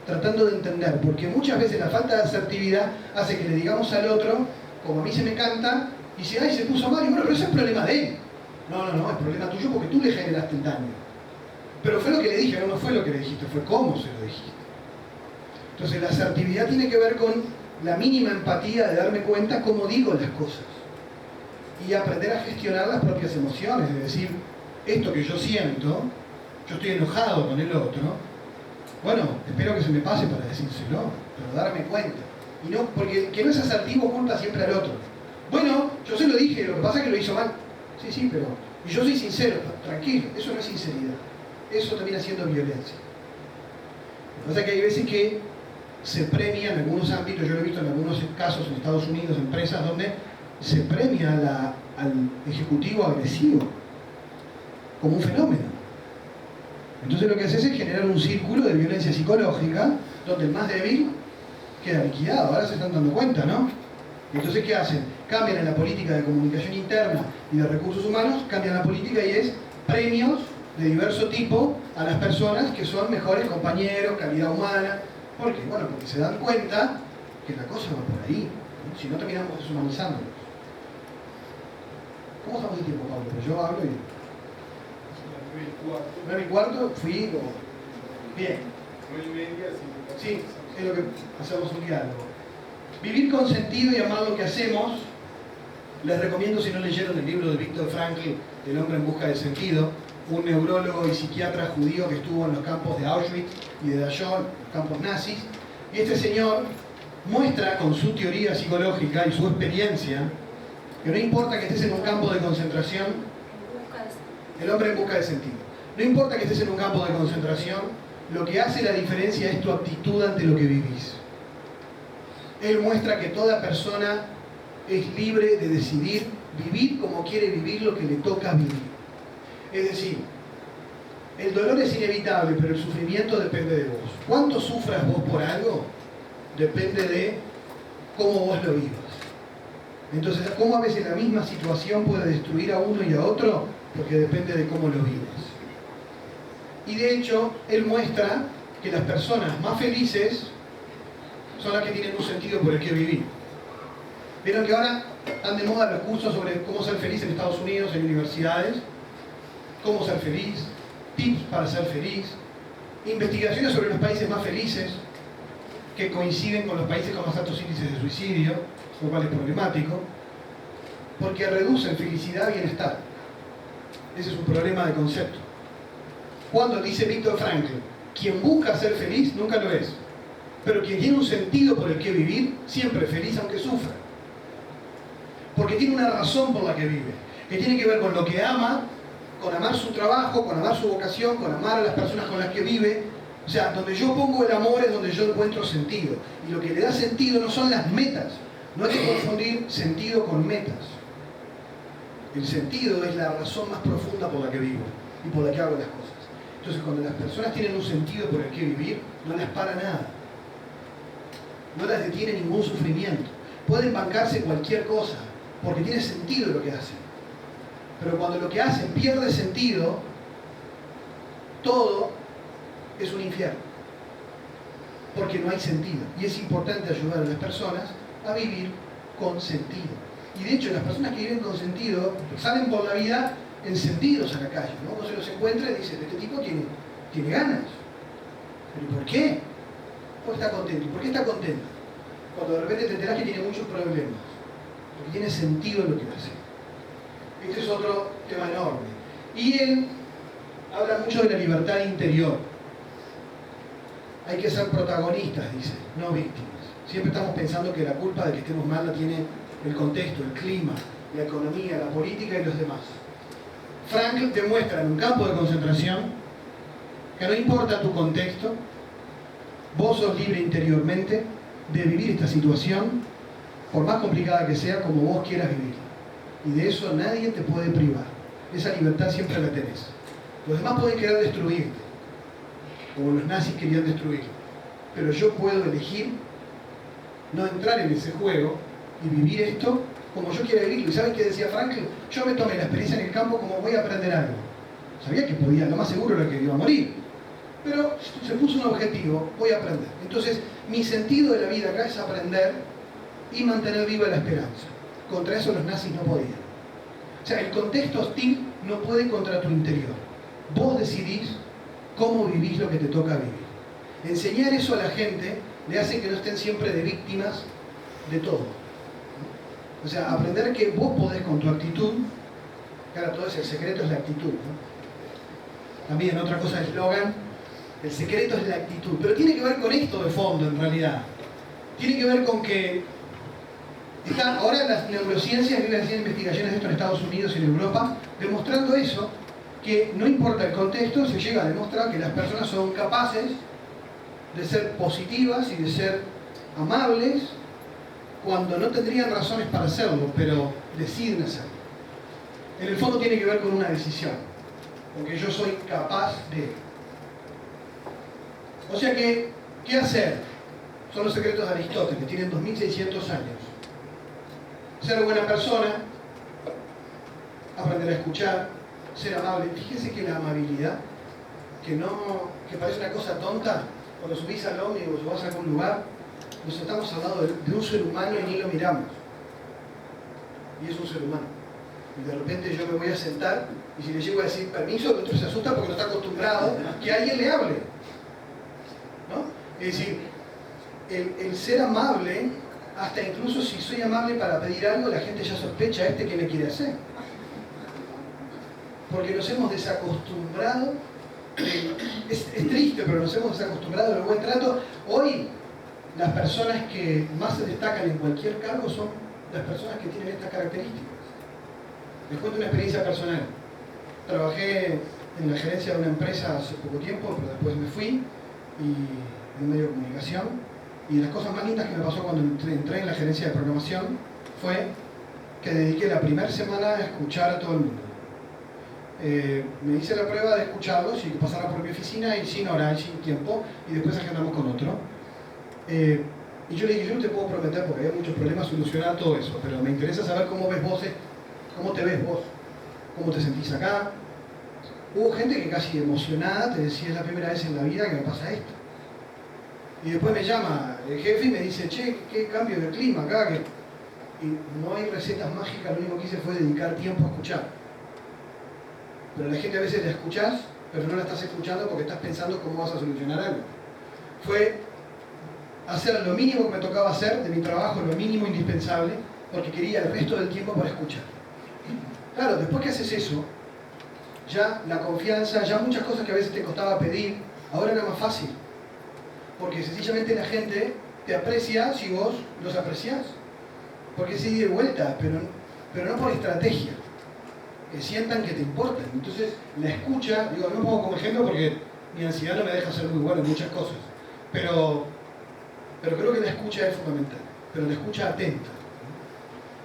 tratando de entender, porque muchas veces la falta de asertividad hace que le digamos al otro, como a mí se me canta, y dice, ay, se puso mal, y bueno, pero eso es problema de él. No, es problema tuyo porque tú le generaste el daño. Pero fue lo que le dije, no fue lo que le dijiste, fue cómo se lo dijiste. Entonces la asertividad tiene que ver con la mínima empatía de darme cuenta cómo digo las cosas. Y aprender a gestionar las propias emociones, es decir, esto que yo siento, yo estoy enojado con el otro, bueno, espero que se me pase para decírselo, pero darme cuenta. Y no, porque el que no es asertivo culpa siempre al otro. Bueno, yo se lo dije, lo que pasa es que lo hizo mal. Sí, pero... Y yo soy sincero, tranquilo, eso no es sinceridad. Eso termina siendo violencia. Lo que pasa es que hay veces que se premia en algunos ámbitos, yo lo he visto en algunos casos en Estados Unidos, empresas donde se premia al ejecutivo agresivo como un fenómeno. Entonces lo que haces es generar un círculo de violencia psicológica donde el más débil queda liquidado. Ahora se están dando cuenta, ¿no? Entonces, ¿qué hacen? Cambian en la política de comunicación interna y de recursos humanos, cambian la política y es premios de diverso tipo a las personas que son mejores compañeros, calidad humana. ¿Por qué? Bueno, porque se dan cuenta que la cosa va por ahí, ¿no? Si no terminamos deshumanizándolos. ¿Cómo estamos de tiempo, Pablo? Pero yo hablo y... 9:15, fui... Bien. 9:30, sí, es lo que hacemos un diálogo. Vivir con sentido y amar lo que hacemos. Les recomiendo, si no leyeron el libro de Viktor Frankl, El hombre en busca de sentido, un neurólogo y psiquiatra judío que estuvo en los campos de Auschwitz y de Dachau, los campos nazis. Y este señor muestra con su teoría psicológica y su experiencia que no importa que estés en un campo de concentración, el hombre en busca de sentido. No importa que estés en un campo de concentración, lo que hace la diferencia es tu actitud ante lo que vivís. Él muestra que toda persona es libre de decidir vivir como quiere vivir lo que le toca vivir. Es decir, el dolor es inevitable, pero el sufrimiento depende de vos. ¿Cuánto sufras vos por algo? Depende de cómo vos lo vivas. Entonces, ¿cómo a veces la misma situación puede destruir a uno y a otro? Porque depende de cómo lo vivas. Y de hecho, él muestra que las personas más felices son las que tienen un sentido por el que vivir. Vieron que ahora están de moda los cursos sobre cómo ser feliz en Estados Unidos, en universidades, cómo ser feliz, tips para ser feliz, investigaciones sobre los países más felices que coinciden con los países con más altos índices de suicidio, lo cual es problemático, porque reducen felicidad y bienestar. Ese es un problema de concepto. Cuando dice Viktor Frankl, quien busca ser feliz nunca lo es, pero quien tiene un sentido por el que vivir, siempre es feliz aunque sufra. Porque tiene una razón por la que vive, que tiene que ver con lo que ama, con amar su trabajo, con amar su vocación, con amar a las personas con las que vive. O sea, donde yo pongo el amor es donde yo encuentro sentido. Y lo que le da sentido no son las metas. No hay que confundir sentido con metas. El sentido es la razón más profunda por la que vivo y por la que hago las cosas. Entonces, cuando las personas tienen un sentido por el que vivir, no las para nada. No las detiene ningún sufrimiento. Pueden bancarse cualquier cosa, porque tiene sentido lo que hacen. Pero cuando lo que hacen pierde sentido, todo es un infierno. Porque no hay sentido. Y es importante ayudar a las personas a vivir con sentido. Y de hecho, las personas que viven con sentido salen por la vida encendidos a la calle, ¿no? Uno se los encuentra y dice, este tipo tiene ganas. ¿Pero por qué? ¿Por qué está contento? ¿Por qué está contento? Cuando de repente te enterás que tiene muchos problemas, porque tiene sentido lo que hace. Este es otro tema enorme. Y él habla mucho de la libertad interior. Hay que ser protagonistas, dice, no víctimas. Siempre estamos pensando que la culpa de que estemos mal la tiene el contexto, el clima, la economía, la política y los demás. Frankl demuestra en un campo de concentración que no importa tu contexto, vos sos libre interiormente de vivir esta situación, por más complicada que sea, como vos quieras vivirla. Y de eso nadie te puede privar. Esa libertad siempre la tenés. Los demás pueden querer destruirte, como los nazis querían destruirte. Pero yo puedo elegir no entrar en ese juego y vivir esto como yo quiera vivirlo. ¿Y saben qué decía Frankl? Yo me tomé la experiencia en el campo como voy a aprender algo. Sabía que podía, lo más seguro era que iba a morir. Pero se puso un objetivo, voy a aprender. Entonces, mi sentido de la vida acá es aprender y mantener viva la esperanza. Contra eso los nazis no podían. O sea, el contexto hostil no puede contra tu interior. Vos decidís cómo vivís lo que te toca vivir. Enseñar eso a la gente le hace que no estén siempre de víctimas de todo. O sea, aprender que vos podés con tu actitud, claro, todo eso, el secreto es la actitud, ¿no? También otra cosa de eslogan, el secreto es la actitud, pero tiene que ver con esto de fondo en realidad. Tiene que ver con que ahora las neurociencias vienen haciendo investigaciones de esto en Estados Unidos y en Europa, demostrando eso, que no importa el contexto, se llega a demostrar que las personas son capaces de ser positivas y de ser amables cuando no tendrían razones para hacerlo, pero deciden hacerlo. En el fondo tiene que ver con una decisión, porque yo soy capaz de. O sea que, ¿qué hacer? Son los secretos de Aristóteles, tienen 2600 años. Ser buena persona, aprender a escuchar, ser amable. Fíjense que la amabilidad, que parece una cosa tonta, cuando subís al ómnibus o vas a algún lugar, nos estamos hablando de un ser humano y ni lo miramos. Y es un ser humano. Y de repente yo me voy a sentar y si le llego a decir permiso, el otro se asusta porque no está acostumbrado que alguien le hable. ¿No? Es decir, el ser amable, hasta incluso si soy amable para pedir algo, la gente ya sospecha qué me quiere hacer. Porque nos hemos desacostumbrado, es triste, pero nos hemos desacostumbrado del buen trato. Hoy, las personas que más se destacan en cualquier cargo son las personas que tienen estas características. Les cuento una experiencia personal. Trabajé en la gerencia de una empresa hace poco tiempo, pero después me fui, y en un medio de comunicación. Y de las cosas más lindas que me pasó cuando entré en la gerencia de programación fue que dediqué la primera semana a escuchar a todo el mundo. Me hice la prueba de escucharlos y pasara por mi oficina y sin hora, y sin tiempo, y después agendamos con otro. Y yo le dije, yo no te puedo prometer, porque había muchos problemas, solucionar todo eso, pero me interesa saber cómo ves vos, cómo te ves vos, cómo te sentís acá. Hubo gente que casi emocionada te decía, es la primera vez en la vida que me pasa esto. Y después me llama el jefe y me dice, che, qué cambio de clima acá. Y no hay recetas mágicas, lo único que hice fue dedicar tiempo a escuchar. Pero la gente a veces la escuchás, pero no la estás escuchando porque estás pensando cómo vas a solucionar algo. Fue hacer lo mínimo que me tocaba hacer de mi trabajo, lo mínimo indispensable, porque quería el resto del tiempo para escuchar. Claro, después que haces eso, ya la confianza, ya muchas cosas que a veces te costaba pedir, ahora era más fácil. Porque sencillamente la gente te aprecia si vos los apreciás. Porque es ida y vuelta, pero no por estrategia. Que sientan que te importan. Entonces, la escucha, digo, no pongo como ejemplo porque mi ansiedad no me deja ser muy bueno en muchas cosas. Pero creo que la escucha es fundamental. Pero la escucha atenta.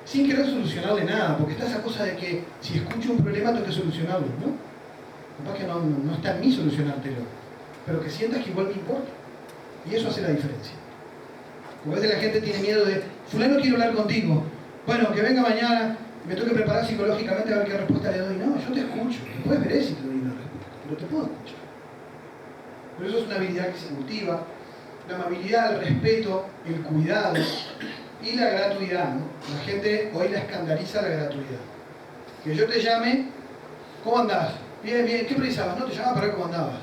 Sin querer solucionarle nada, porque está esa cosa de que si escucho un problema tengo que solucionarlo, ¿no? Capaz que no está en mí solucionártelo. Pero que sientas que igual me importa. Y eso hace la diferencia. Porque a veces la gente tiene miedo de, fulano quiere hablar contigo. Bueno, que venga mañana, me tengo que preparar psicológicamente a ver qué respuesta le doy. No, yo te escucho. Puedes ver si te doy una respuesta, pero te puedo escuchar. Pero eso es una habilidad que se cultiva. La amabilidad, el respeto, el cuidado y la gratuidad, ¿no? La gente hoy la escandaliza la gratuidad. Que yo te llame ¿Cómo andás? Bien, bien. ¿Qué precisabas? No, te llamaba para ver cómo andabas.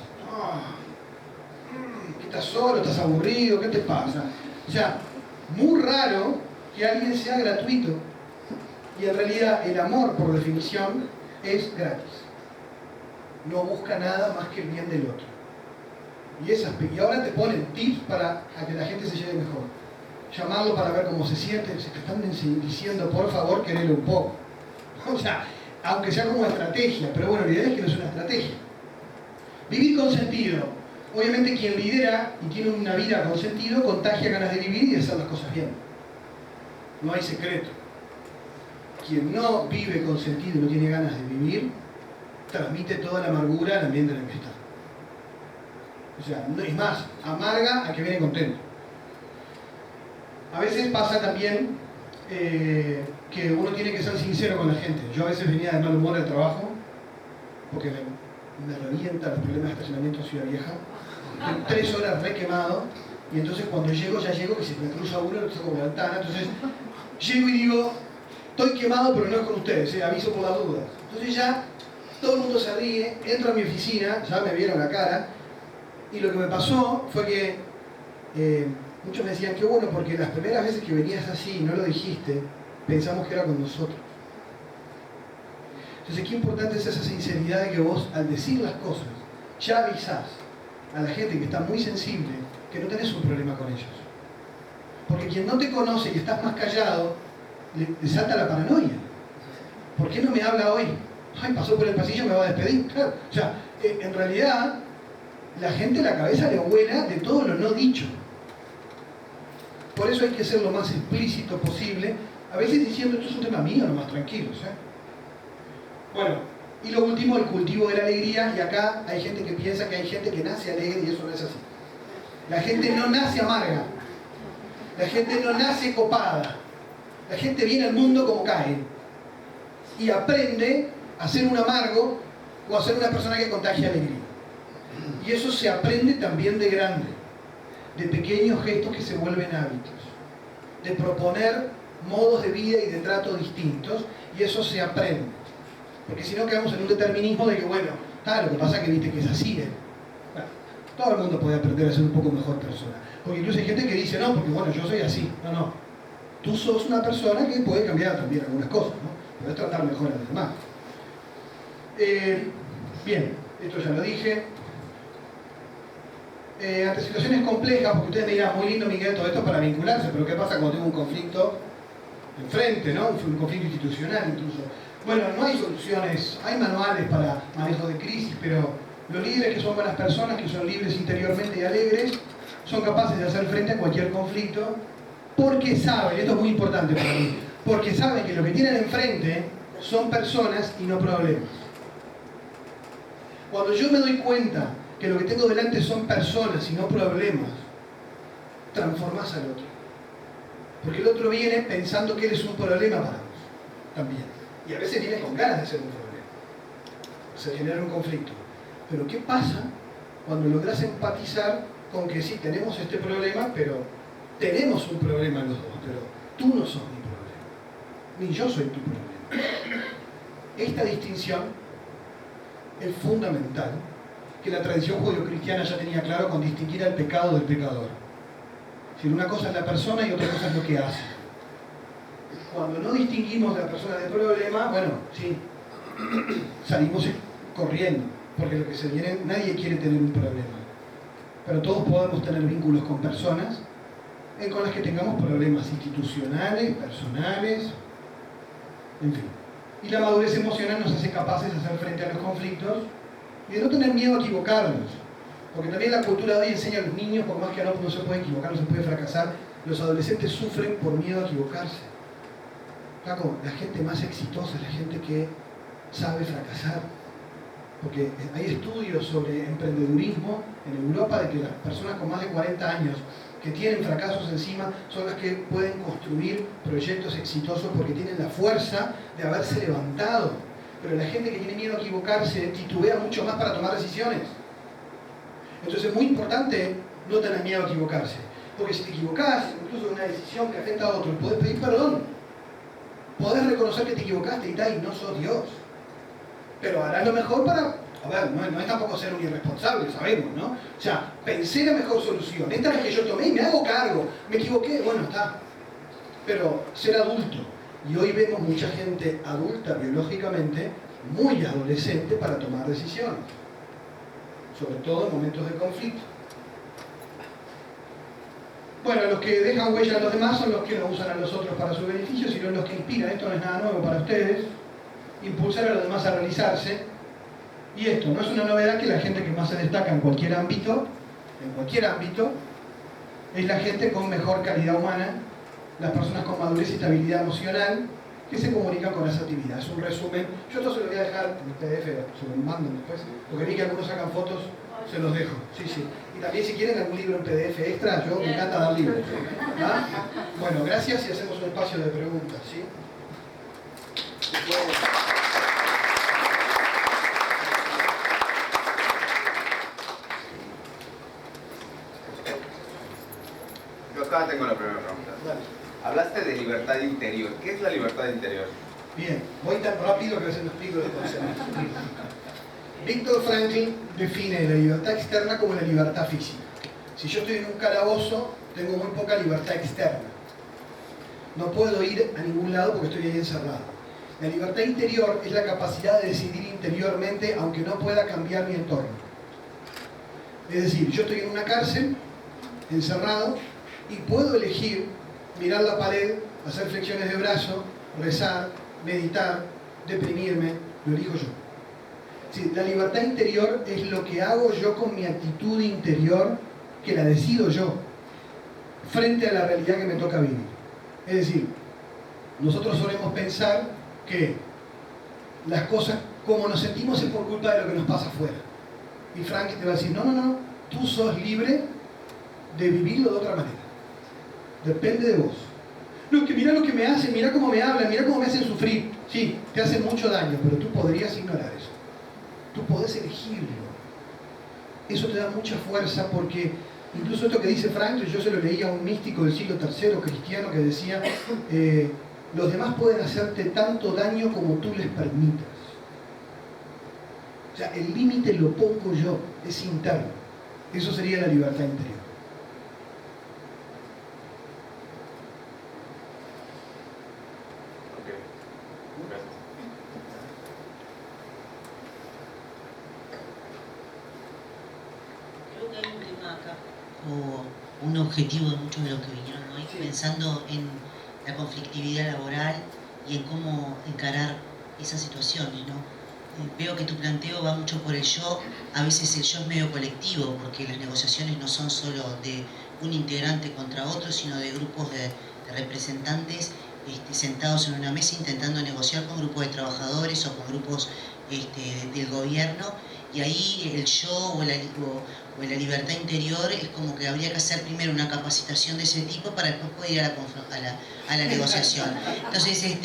¿Qué estás solo? ¿Estás aburrido? ¿Qué te pasa? O sea, muy raro que alguien sea gratuito. Y en realidad el amor, por definición, es gratis. No busca nada más que el bien del otro. Y ahora te ponen tips para que la gente se lleve mejor. Llamarlo para ver cómo se siente. Se te están diciendo, por favor, querelo un poco. O sea, aunque sea como estrategia, pero bueno, la idea es que no es una estrategia. Vivir con sentido. Obviamente quien lidera y tiene una vida con sentido contagia ganas de vivir y de hacer las cosas bien. No hay secreto. Quien no vive con sentido y no tiene ganas de vivir, transmite toda la amargura al ambiente en el que está. O sea, es más, amarga a que viene contento. A veces pasa también que uno tiene que ser sincero con la gente. Yo a veces venía de mal humor al trabajo, porque me revientan los problemas de estacionamiento en Ciudad Vieja. Estoy 3 horas re quemado, y entonces cuando llego, ya llego, que se me cruza uno, lo saco por la ventana. Entonces llego y digo, estoy quemado, pero no es con ustedes, aviso por las dudas. Entonces ya todo el mundo se ríe, entro a mi oficina, ya me vieron la cara, y lo que me pasó fue que muchos me decían, qué bueno, porque las primeras veces que venías así y no lo dijiste, pensamos que era con nosotros. Entonces, qué importante es esa sinceridad de que vos, al decir las cosas, ya avisás a la gente que está muy sensible que no tenés un problema con ellos. Porque quien no te conoce y estás más callado, le salta la paranoia. ¿Por qué no me habla hoy? Ay, pasó por el pasillo, me va a despedir. Claro. O sea, en realidad, la gente la cabeza le vuela de todo lo no dicho. Por eso hay que ser lo más explícito posible, a veces diciendo, esto es un tema mío, nomás tranquilos. Bueno, y lo último, el cultivo de la alegría, y acá hay gente que piensa que hay gente que nace alegre y eso no es así. La gente no nace amarga, la gente no nace copada, la gente viene al mundo como cae y aprende a ser un amargo o a ser una persona que contagia alegría. Y eso se aprende también de grande, de pequeños gestos que se vuelven hábitos, de proponer modos de vida y de trato distintos, y eso se aprende. Porque si no quedamos en un determinismo de que, bueno, lo que pasa es que viste que es así. Bueno, todo el mundo puede aprender a ser un poco mejor persona. Porque incluso hay gente que dice, no, porque bueno, yo soy así. No, no. Tú sos una persona que puede cambiar también algunas cosas, ¿no? Podés tratar mejor a los demás. Bien, esto ya lo dije. Ante situaciones complejas, porque ustedes me dirán, muy lindo Miguel todo esto para vincularse, pero ¿qué pasa cuando tengo un conflicto enfrente, ¿no? Un conflicto institucional incluso. Bueno, no hay soluciones, hay manuales para manejo de crisis, pero los líderes que son buenas personas, que son libres interiormente y alegres, son capaces de hacer frente a cualquier conflicto, porque saben, esto es muy importante para mí, porque saben que lo que tienen enfrente son personas y no problemas. Cuando yo me doy cuenta que lo que tengo delante son personas y no problemas, transformás al otro. Porque el otro viene pensando que él es un problema para vos, también. Y a veces viene con ganas de ser un problema. Se genera un conflicto. Pero ¿qué pasa cuando lográs empatizar con que sí, tenemos este problema, pero tenemos un problema los dos, pero tú no sos mi problema, ni yo soy tu problema? Esta distinción es fundamental, que la tradición judeocristiana ya tenía claro con distinguir al pecado del pecador. Si una cosa es la persona y otra cosa es lo que hace. Cuando no distinguimos la persona del problema, bueno, sí, salimos corriendo, porque lo que se viene, nadie quiere tener un problema. Pero todos podemos tener vínculos con personas con las que tengamos problemas institucionales, personales, en fin. Y la madurez emocional nos hace capaces de hacer frente a los conflictos y de no tener miedo a equivocarnos. Porque también la cultura de hoy enseña a los niños, por más que no se puede equivocar, no se puede fracasar, los adolescentes sufren por miedo a equivocarse. La gente más exitosa es la gente que sabe fracasar. Porque hay estudios sobre emprendedurismo en Europa de que las personas con más de 40 años que tienen fracasos encima son las que pueden construir proyectos exitosos porque tienen la fuerza de haberse levantado. Pero la gente que tiene miedo a equivocarse titubea mucho más para tomar decisiones. Entonces es muy importante no tener miedo a equivocarse. Porque si te equivocás, incluso en una decisión que afecta a otros, podés pedir perdón. Podés reconocer que te equivocaste y tal, y no sos Dios. pero harás lo mejor para... A ver, no es tampoco ser un irresponsable, sabemos, ¿no? O sea, pensé la mejor solución, esta es la que yo tomé y me hago cargo, me equivoqué, bueno, está. Pero ser adulto, y hoy vemos mucha gente adulta biológicamente, muy adolescente para tomar decisiones, sobre todo en momentos de conflicto. Bueno, los que dejan huella a los demás son los que no usan a los otros para su beneficio, sino los que inspiran. Esto no es nada nuevo para ustedes. Impulsar a los demás a realizarse. Y esto no es una novedad, que la gente que más se destaca en cualquier ámbito, es la gente con mejor calidad humana, las personas con madurez y estabilidad emocional, que se comunican con esa actividad. Es un resumen. Yo esto se lo voy a dejar en PDF, se lo mandan después, porque vi que algunos sacan fotos, se los dejo. Sí, sí. Y también si quieren algún libro en PDF extra, yo me encanta dar libros. ¿Ah? Bueno, gracias y hacemos un espacio de preguntas, ¿sí? Yo acá tengo la primera pregunta. Dale. Hablaste de libertad interior. ¿Qué es la libertad interior? Bien, voy tan rápido que a veces no explico los conceptos. Víctor Frankl define la libertad externa como la libertad física. Si yo estoy en un calabozo, tengo muy poca libertad externa. No puedo ir a ningún lado porque estoy ahí encerrado. La libertad interior es la capacidad de decidir interiormente aunque no pueda cambiar mi entorno. Es decir, yo estoy en una cárcel, encerrado, y puedo elegir mirar la pared, hacer flexiones de brazo, rezar, meditar, deprimirme, lo elijo yo. Sí, la libertad interior es lo que hago yo con mi actitud interior, que la decido yo, frente a la realidad que me toca vivir. Es decir, nosotros solemos pensar que las cosas, como nos sentimos, es por culpa de lo que nos pasa afuera. Y Frank te va a decir, no, tú sos libre de vivirlo de otra manera. Depende de vos. No, es que mirá lo que me hacen, mirá cómo me hablan, mirá cómo me hacen sufrir. Sí, te hacen mucho daño, pero tú podrías ignorar eso. Tú podés elegirlo. Eso te da mucha fuerza porque incluso esto que dice Frank, yo se lo leí a un místico del siglo III cristiano que decía, los demás pueden hacerte tanto daño como tú les permitas. O sea, el límite lo pongo yo, es interno. Eso sería la libertad interior. O un objetivo de muchos de los que vinieron hoy, sí, pensando en la conflictividad laboral y en cómo encarar esas situaciones, ¿no? Veo que tu planteo va mucho por el yo, a veces el yo es medio colectivo, porque las negociaciones no son solo de un integrante contra otro, sino de grupos de representantes sentados en una mesa intentando negociar con grupos de trabajadores o con grupos del gobierno, y ahí el yo o la libertad interior es como que habría que hacer primero una capacitación de ese tipo para después poder ir a la negociación. Entonces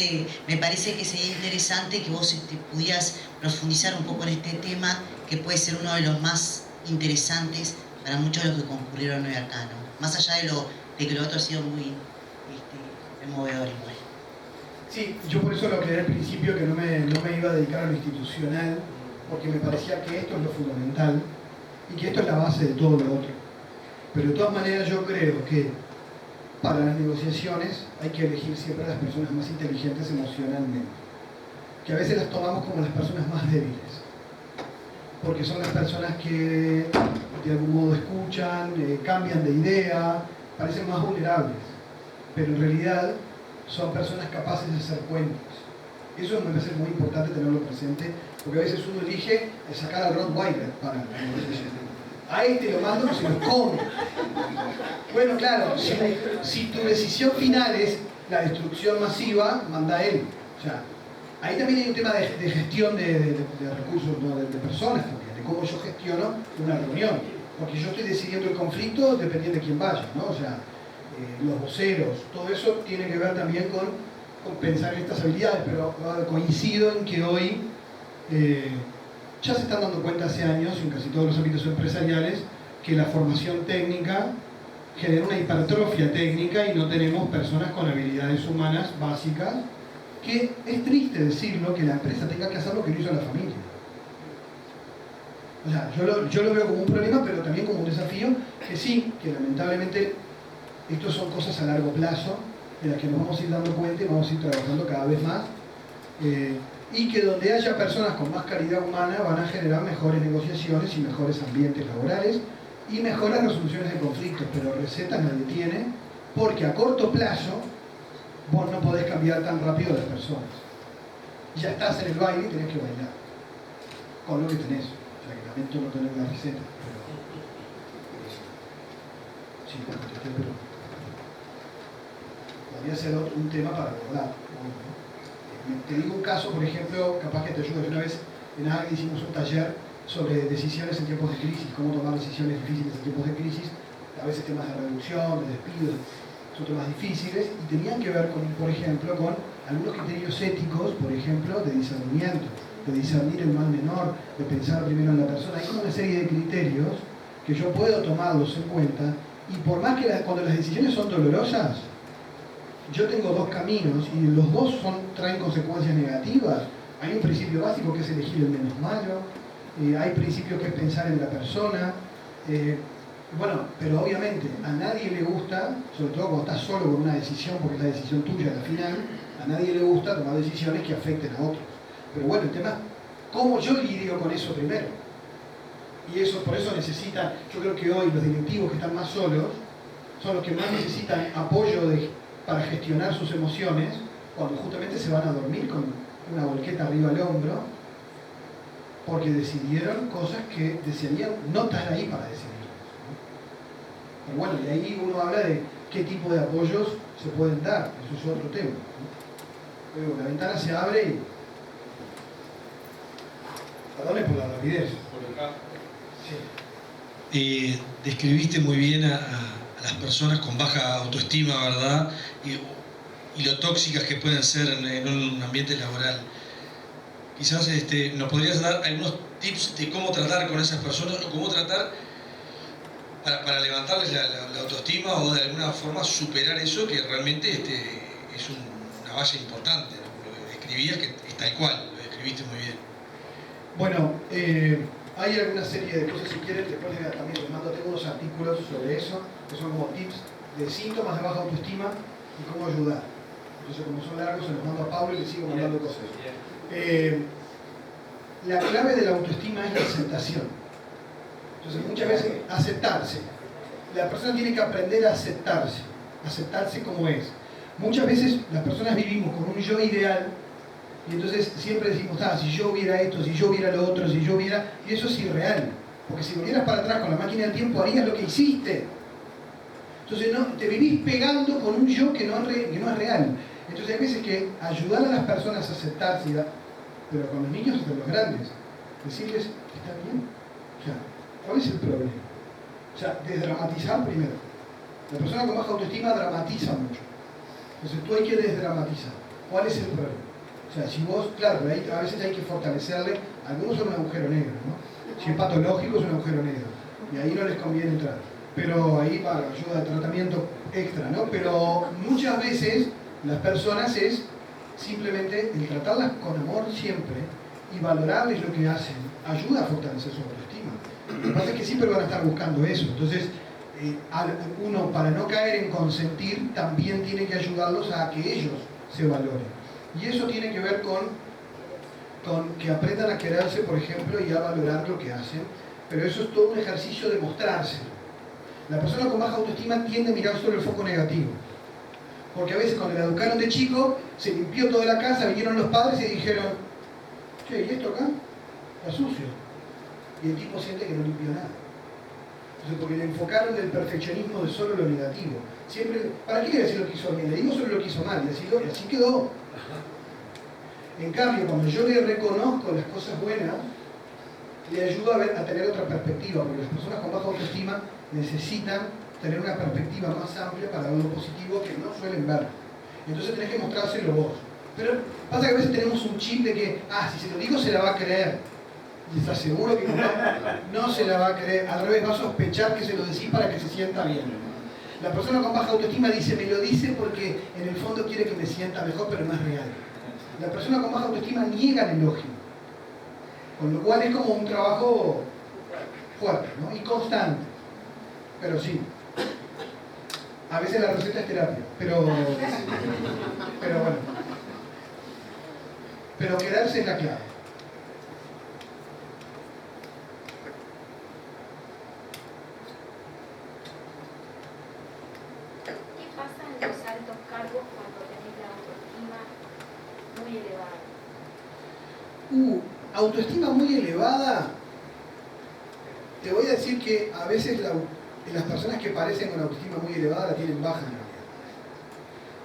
me parece que sería interesante que vos pudieras profundizar un poco en este tema, que puede ser uno de los más interesantes para muchos de los que concurrieron hoy acá, ¿no? Más allá de que lo otro ha sido muy removedor igual. Sí, yo por eso lo aclaré al principio, que no me iba a dedicar a lo institucional, porque me parecía que esto es lo fundamental y que esto es la base de todo lo otro. Pero de todas maneras yo creo que para las negociaciones hay que elegir siempre a las personas más inteligentes emocionalmente, que a veces las tomamos como las personas más débiles, porque son las personas que de algún modo escuchan, cambian de idea, parecen más vulnerables, pero en realidad son personas capaces de hacer puentes. Eso me parece muy importante tenerlo presente, porque a veces uno elige sacar al Rottweiler para la negociación. A lo mando que se lo come. Bueno, claro, si tu decisión final es la destrucción masiva, manda a él. O sea, ahí también hay un tema de gestión de recursos, ¿no? de personas también, de cómo yo gestiono una reunión. Porque yo estoy decidiendo el conflicto dependiendo de quién vaya, ¿no? O sea, los voceros, todo eso tiene que ver también con pensar en estas habilidades, pero coincido en que hoy ya se están dando cuenta hace años, en casi todos los ámbitos empresariales, que la formación técnica genera una hipertrofia técnica y no tenemos personas con habilidades humanas básicas que es triste decirlo, que la empresa tenga que hacer lo que no hizo la familia. O sea, yo lo veo como un problema, pero también como un desafío, que sí, que lamentablemente estos son cosas a largo plazo, de las que nos vamos a ir dando cuenta y vamos a ir trabajando cada vez más, y que donde haya personas con más calidad humana van a generar mejores negociaciones y mejores ambientes laborales y mejores resoluciones de conflictos, pero recetas nadie tiene, porque a corto plazo vos no podés cambiar tan rápido a las personas. Ya estás en el baile y tenés que bailar, con lo que tenés. O sea, que lamento no tener la receta, pero... Sí, te contesté, pero... podría ser un tema para abordar. Te digo un caso, por ejemplo, capaz que te ayude. Una vez en AGRI hicimos un taller sobre decisiones en tiempos de crisis, cómo tomar decisiones difíciles en tiempos de crisis, a veces temas de reducción, de despidos, son temas difíciles, y tenían que ver con, por ejemplo, con algunos criterios éticos, por ejemplo, de discernimiento, de discernir el mal menor, de pensar primero en la persona. Hay como una serie de criterios que yo puedo tomarlos en cuenta, y por más que cuando las decisiones son dolorosas, yo tengo dos caminos y los dos traen consecuencias negativas. Hay un principio básico que es elegir el menos malo, hay principios que es pensar en la persona, bueno, pero obviamente a nadie le gusta, sobre todo cuando estás solo con una decisión, porque es la decisión tuya al final, a nadie le gusta tomar decisiones que afecten a otros. Pero bueno, el tema es cómo yo lidio con eso primero. Y eso, por eso necesitan, yo creo que hoy los directivos que están más solos son los que más necesitan apoyo para gestionar sus emociones cuando justamente se van a dormir con una volqueta arriba del hombro porque decidieron cosas que desearían no estar ahí para decidir, ¿no? Pero bueno, y ahí uno habla de qué tipo de apoyos se pueden dar, eso es otro tema, ¿no? Pero la ventana se abre y... Perdone por la rapidez. Sí. Describiste muy bien a las personas con baja autoestima, ¿verdad? Y lo tóxicas que pueden ser en un ambiente laboral. Quizás nos podrías dar algunos tips de cómo tratar con esas personas o cómo tratar para levantarles la autoestima o de alguna forma superar eso que realmente es una valla importante, ¿no? Lo que describías que es tal cual, lo describiste muy bien. Bueno, hay alguna serie de cosas, si quieren, después también les mando, tengo unos artículos sobre eso, que son como tips de síntomas de baja autoestima y cómo ayudar. Entonces, como son largos, se los mando a Pablo y le sigo mandando cosas. La clave de la autoestima es la aceptación. Entonces, muchas veces, aceptarse. La persona tiene que aprender a aceptarse como es. Muchas veces las personas vivimos con un yo ideal, y entonces siempre decimos, si yo hubiera esto, si yo hubiera lo otro, si yo hubiera... Y eso es irreal. Porque si volvieras para atrás con la máquina del tiempo, harías lo que hiciste. Entonces no, te vivís pegando con un yo que no es real. Entonces hay veces que ayudar a las personas a aceptarse, pero con los niños hasta los grandes, decirles, está bien. O sea, ¿cuál es el problema? O sea, desdramatizar primero. La persona con baja autoestima dramatiza mucho. Entonces tú hay que desdramatizar. ¿Cuál es el problema? O sea, si vos, claro, a veces hay que fortalecerle, algunos son un agujero negro, ¿no? Si es patológico es un agujero negro, y ahí no les conviene entrar. Pero ahí va ayuda de tratamiento extra, ¿no? Pero muchas veces las personas es simplemente el tratarlas con amor siempre y valorarles lo que hacen, ayuda a fortalecer su autoestima. Lo que pasa es que siempre van a estar buscando eso, entonces uno para no caer en consentir también tiene que ayudarlos a que ellos se valoren. Y eso tiene que ver con que aprendan a quererse, por ejemplo, y a valorar lo que hacen, pero eso es todo un ejercicio de mostrarse. La persona con baja autoestima tiende a mirar solo el foco negativo, porque a veces cuando la educaron de chico, se limpió toda la casa, vinieron los padres y dijeron, che, ¿y esto acá? Está sucio. Y el tipo siente que no limpió nada. Entonces, porque le enfocaron el perfeccionismo de solo lo negativo. Siempre, ¿para qué le decir lo que hizo bien? Le digo solo lo que hizo mal, y así quedó. En cambio, cuando yo le reconozco las cosas buenas, le ayudo a tener otra perspectiva, porque las personas con baja autoestima necesitan tener una perspectiva más amplia para ver lo positivo que no suelen ver. Entonces tenés que mostrárselo vos. Pero pasa que a veces tenemos un chip de que, si se lo digo se la va a creer. Y estás seguro que no se la va a creer. Al revés, va a sospechar que se lo decís para que se sienta bien. La persona con baja autoestima dice, me lo dice porque en el fondo quiere que me sienta mejor, pero no es real. La persona con baja autoestima niega el elogio, con lo cual es como un trabajo fuerte, ¿no? Y constante, pero sí. A veces la receta es terapia, pero bueno. Pero quedarse es la clave. ¿Qué pasa en los altos cargos cuando tenés la autoestima muy elevada? Autoestima muy elevada. Te voy a decir que a veces las personas que parecen con autoestima muy elevada la tienen baja en realidad.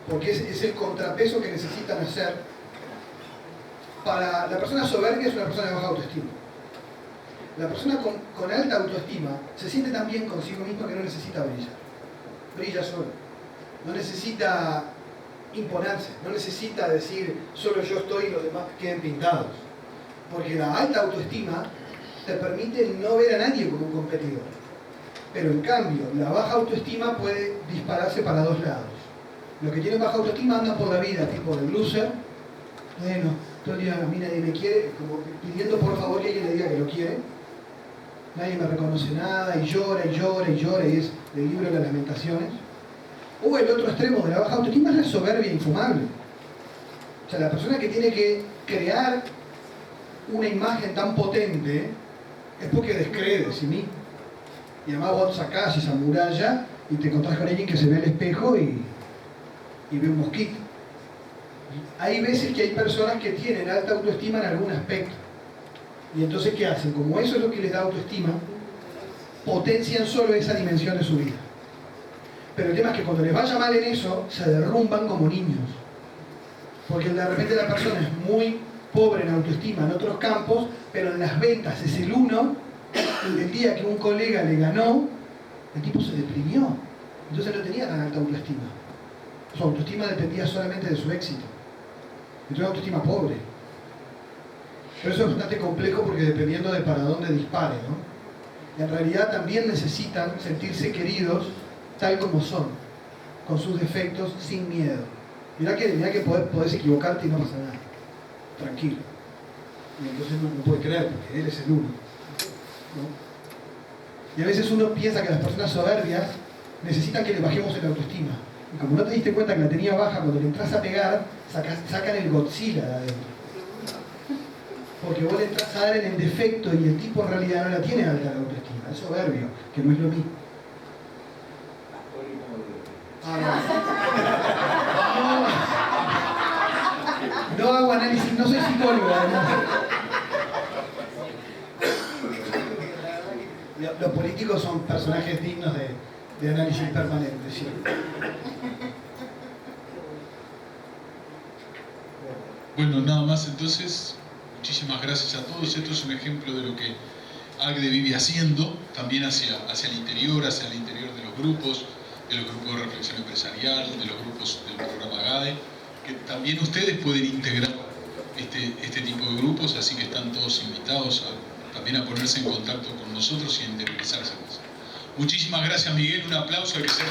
Porque es el contrapeso que necesitan hacer. Para la persona soberbia es una persona de baja autoestima. La persona con alta autoestima se siente tan bien consigo misma que no necesita brillar. Brilla solo. No necesita imponerse. No necesita decir solo yo estoy y los demás queden pintados. Porque la alta autoestima te permite no ver a nadie como un competidor. Pero en cambio, la baja autoestima puede dispararse para dos lados. Los que tienen baja autoestima andan por la vida, tipo de loser. Bueno, todo el día a mí nadie me quiere, como pidiendo por favor que alguien le diga que lo quiere. Nadie me reconoce nada, y llora, y llora, y llora, y es del libro de las lamentaciones. O el otro extremo de la baja autoestima es la soberbia infumable. O sea, la persona que tiene que crear una imagen tan potente es porque descree de sí mismo. Y además vos sacás esa muralla y te encontrás con alguien que se ve al espejo y ve un mosquito. Hay veces que hay personas que tienen alta autoestima en algún aspecto. Y entonces, ¿qué hacen? Como eso es lo que les da autoestima, potencian solo esa dimensión de su vida. Pero el tema es que cuando les vaya mal en eso, se derrumban como niños. Porque de repente la persona es muy pobre en autoestima en otros campos, pero en las ventas es el uno. El día que un colega le ganó, el tipo se deprimió. Entonces no tenía tan alta autoestima. Su autoestima dependía solamente de su éxito. Entonces una autoestima pobre. Pero eso es bastante complejo porque dependiendo de para dónde dispare, ¿no? Y en realidad también necesitan sentirse queridos tal como son, con sus defectos, sin miedo. Mirá que podés equivocarte y no pasa nada. Tranquilo. Y entonces no puede creer porque él es el uno, ¿no? Y a veces uno piensa que las personas soberbias necesitan que le bajemos el autoestima. Y como no te diste cuenta que la tenía baja, cuando le entras a pegar, sacan el Godzilla de adentro. Porque vos le entras a dar en el defecto y el tipo en realidad no la tiene alta la autoestima. Es soberbio, que no es lo mismo. No hago análisis, no soy psicólogo además. Los políticos son personajes dignos de análisis permanente, sí. Bueno, nada más entonces, muchísimas gracias a todos. Esto es un ejemplo de lo que ACDE vive haciendo, también hacia el interior de los grupos de reflexión empresarial, de los grupos del programa GADE, que también ustedes pueden integrar este tipo de grupos, así que están todos invitados también a ponerse en contacto con nosotros y a interiorizarse más. Muchísimas gracias, Miguel, un aplauso a que se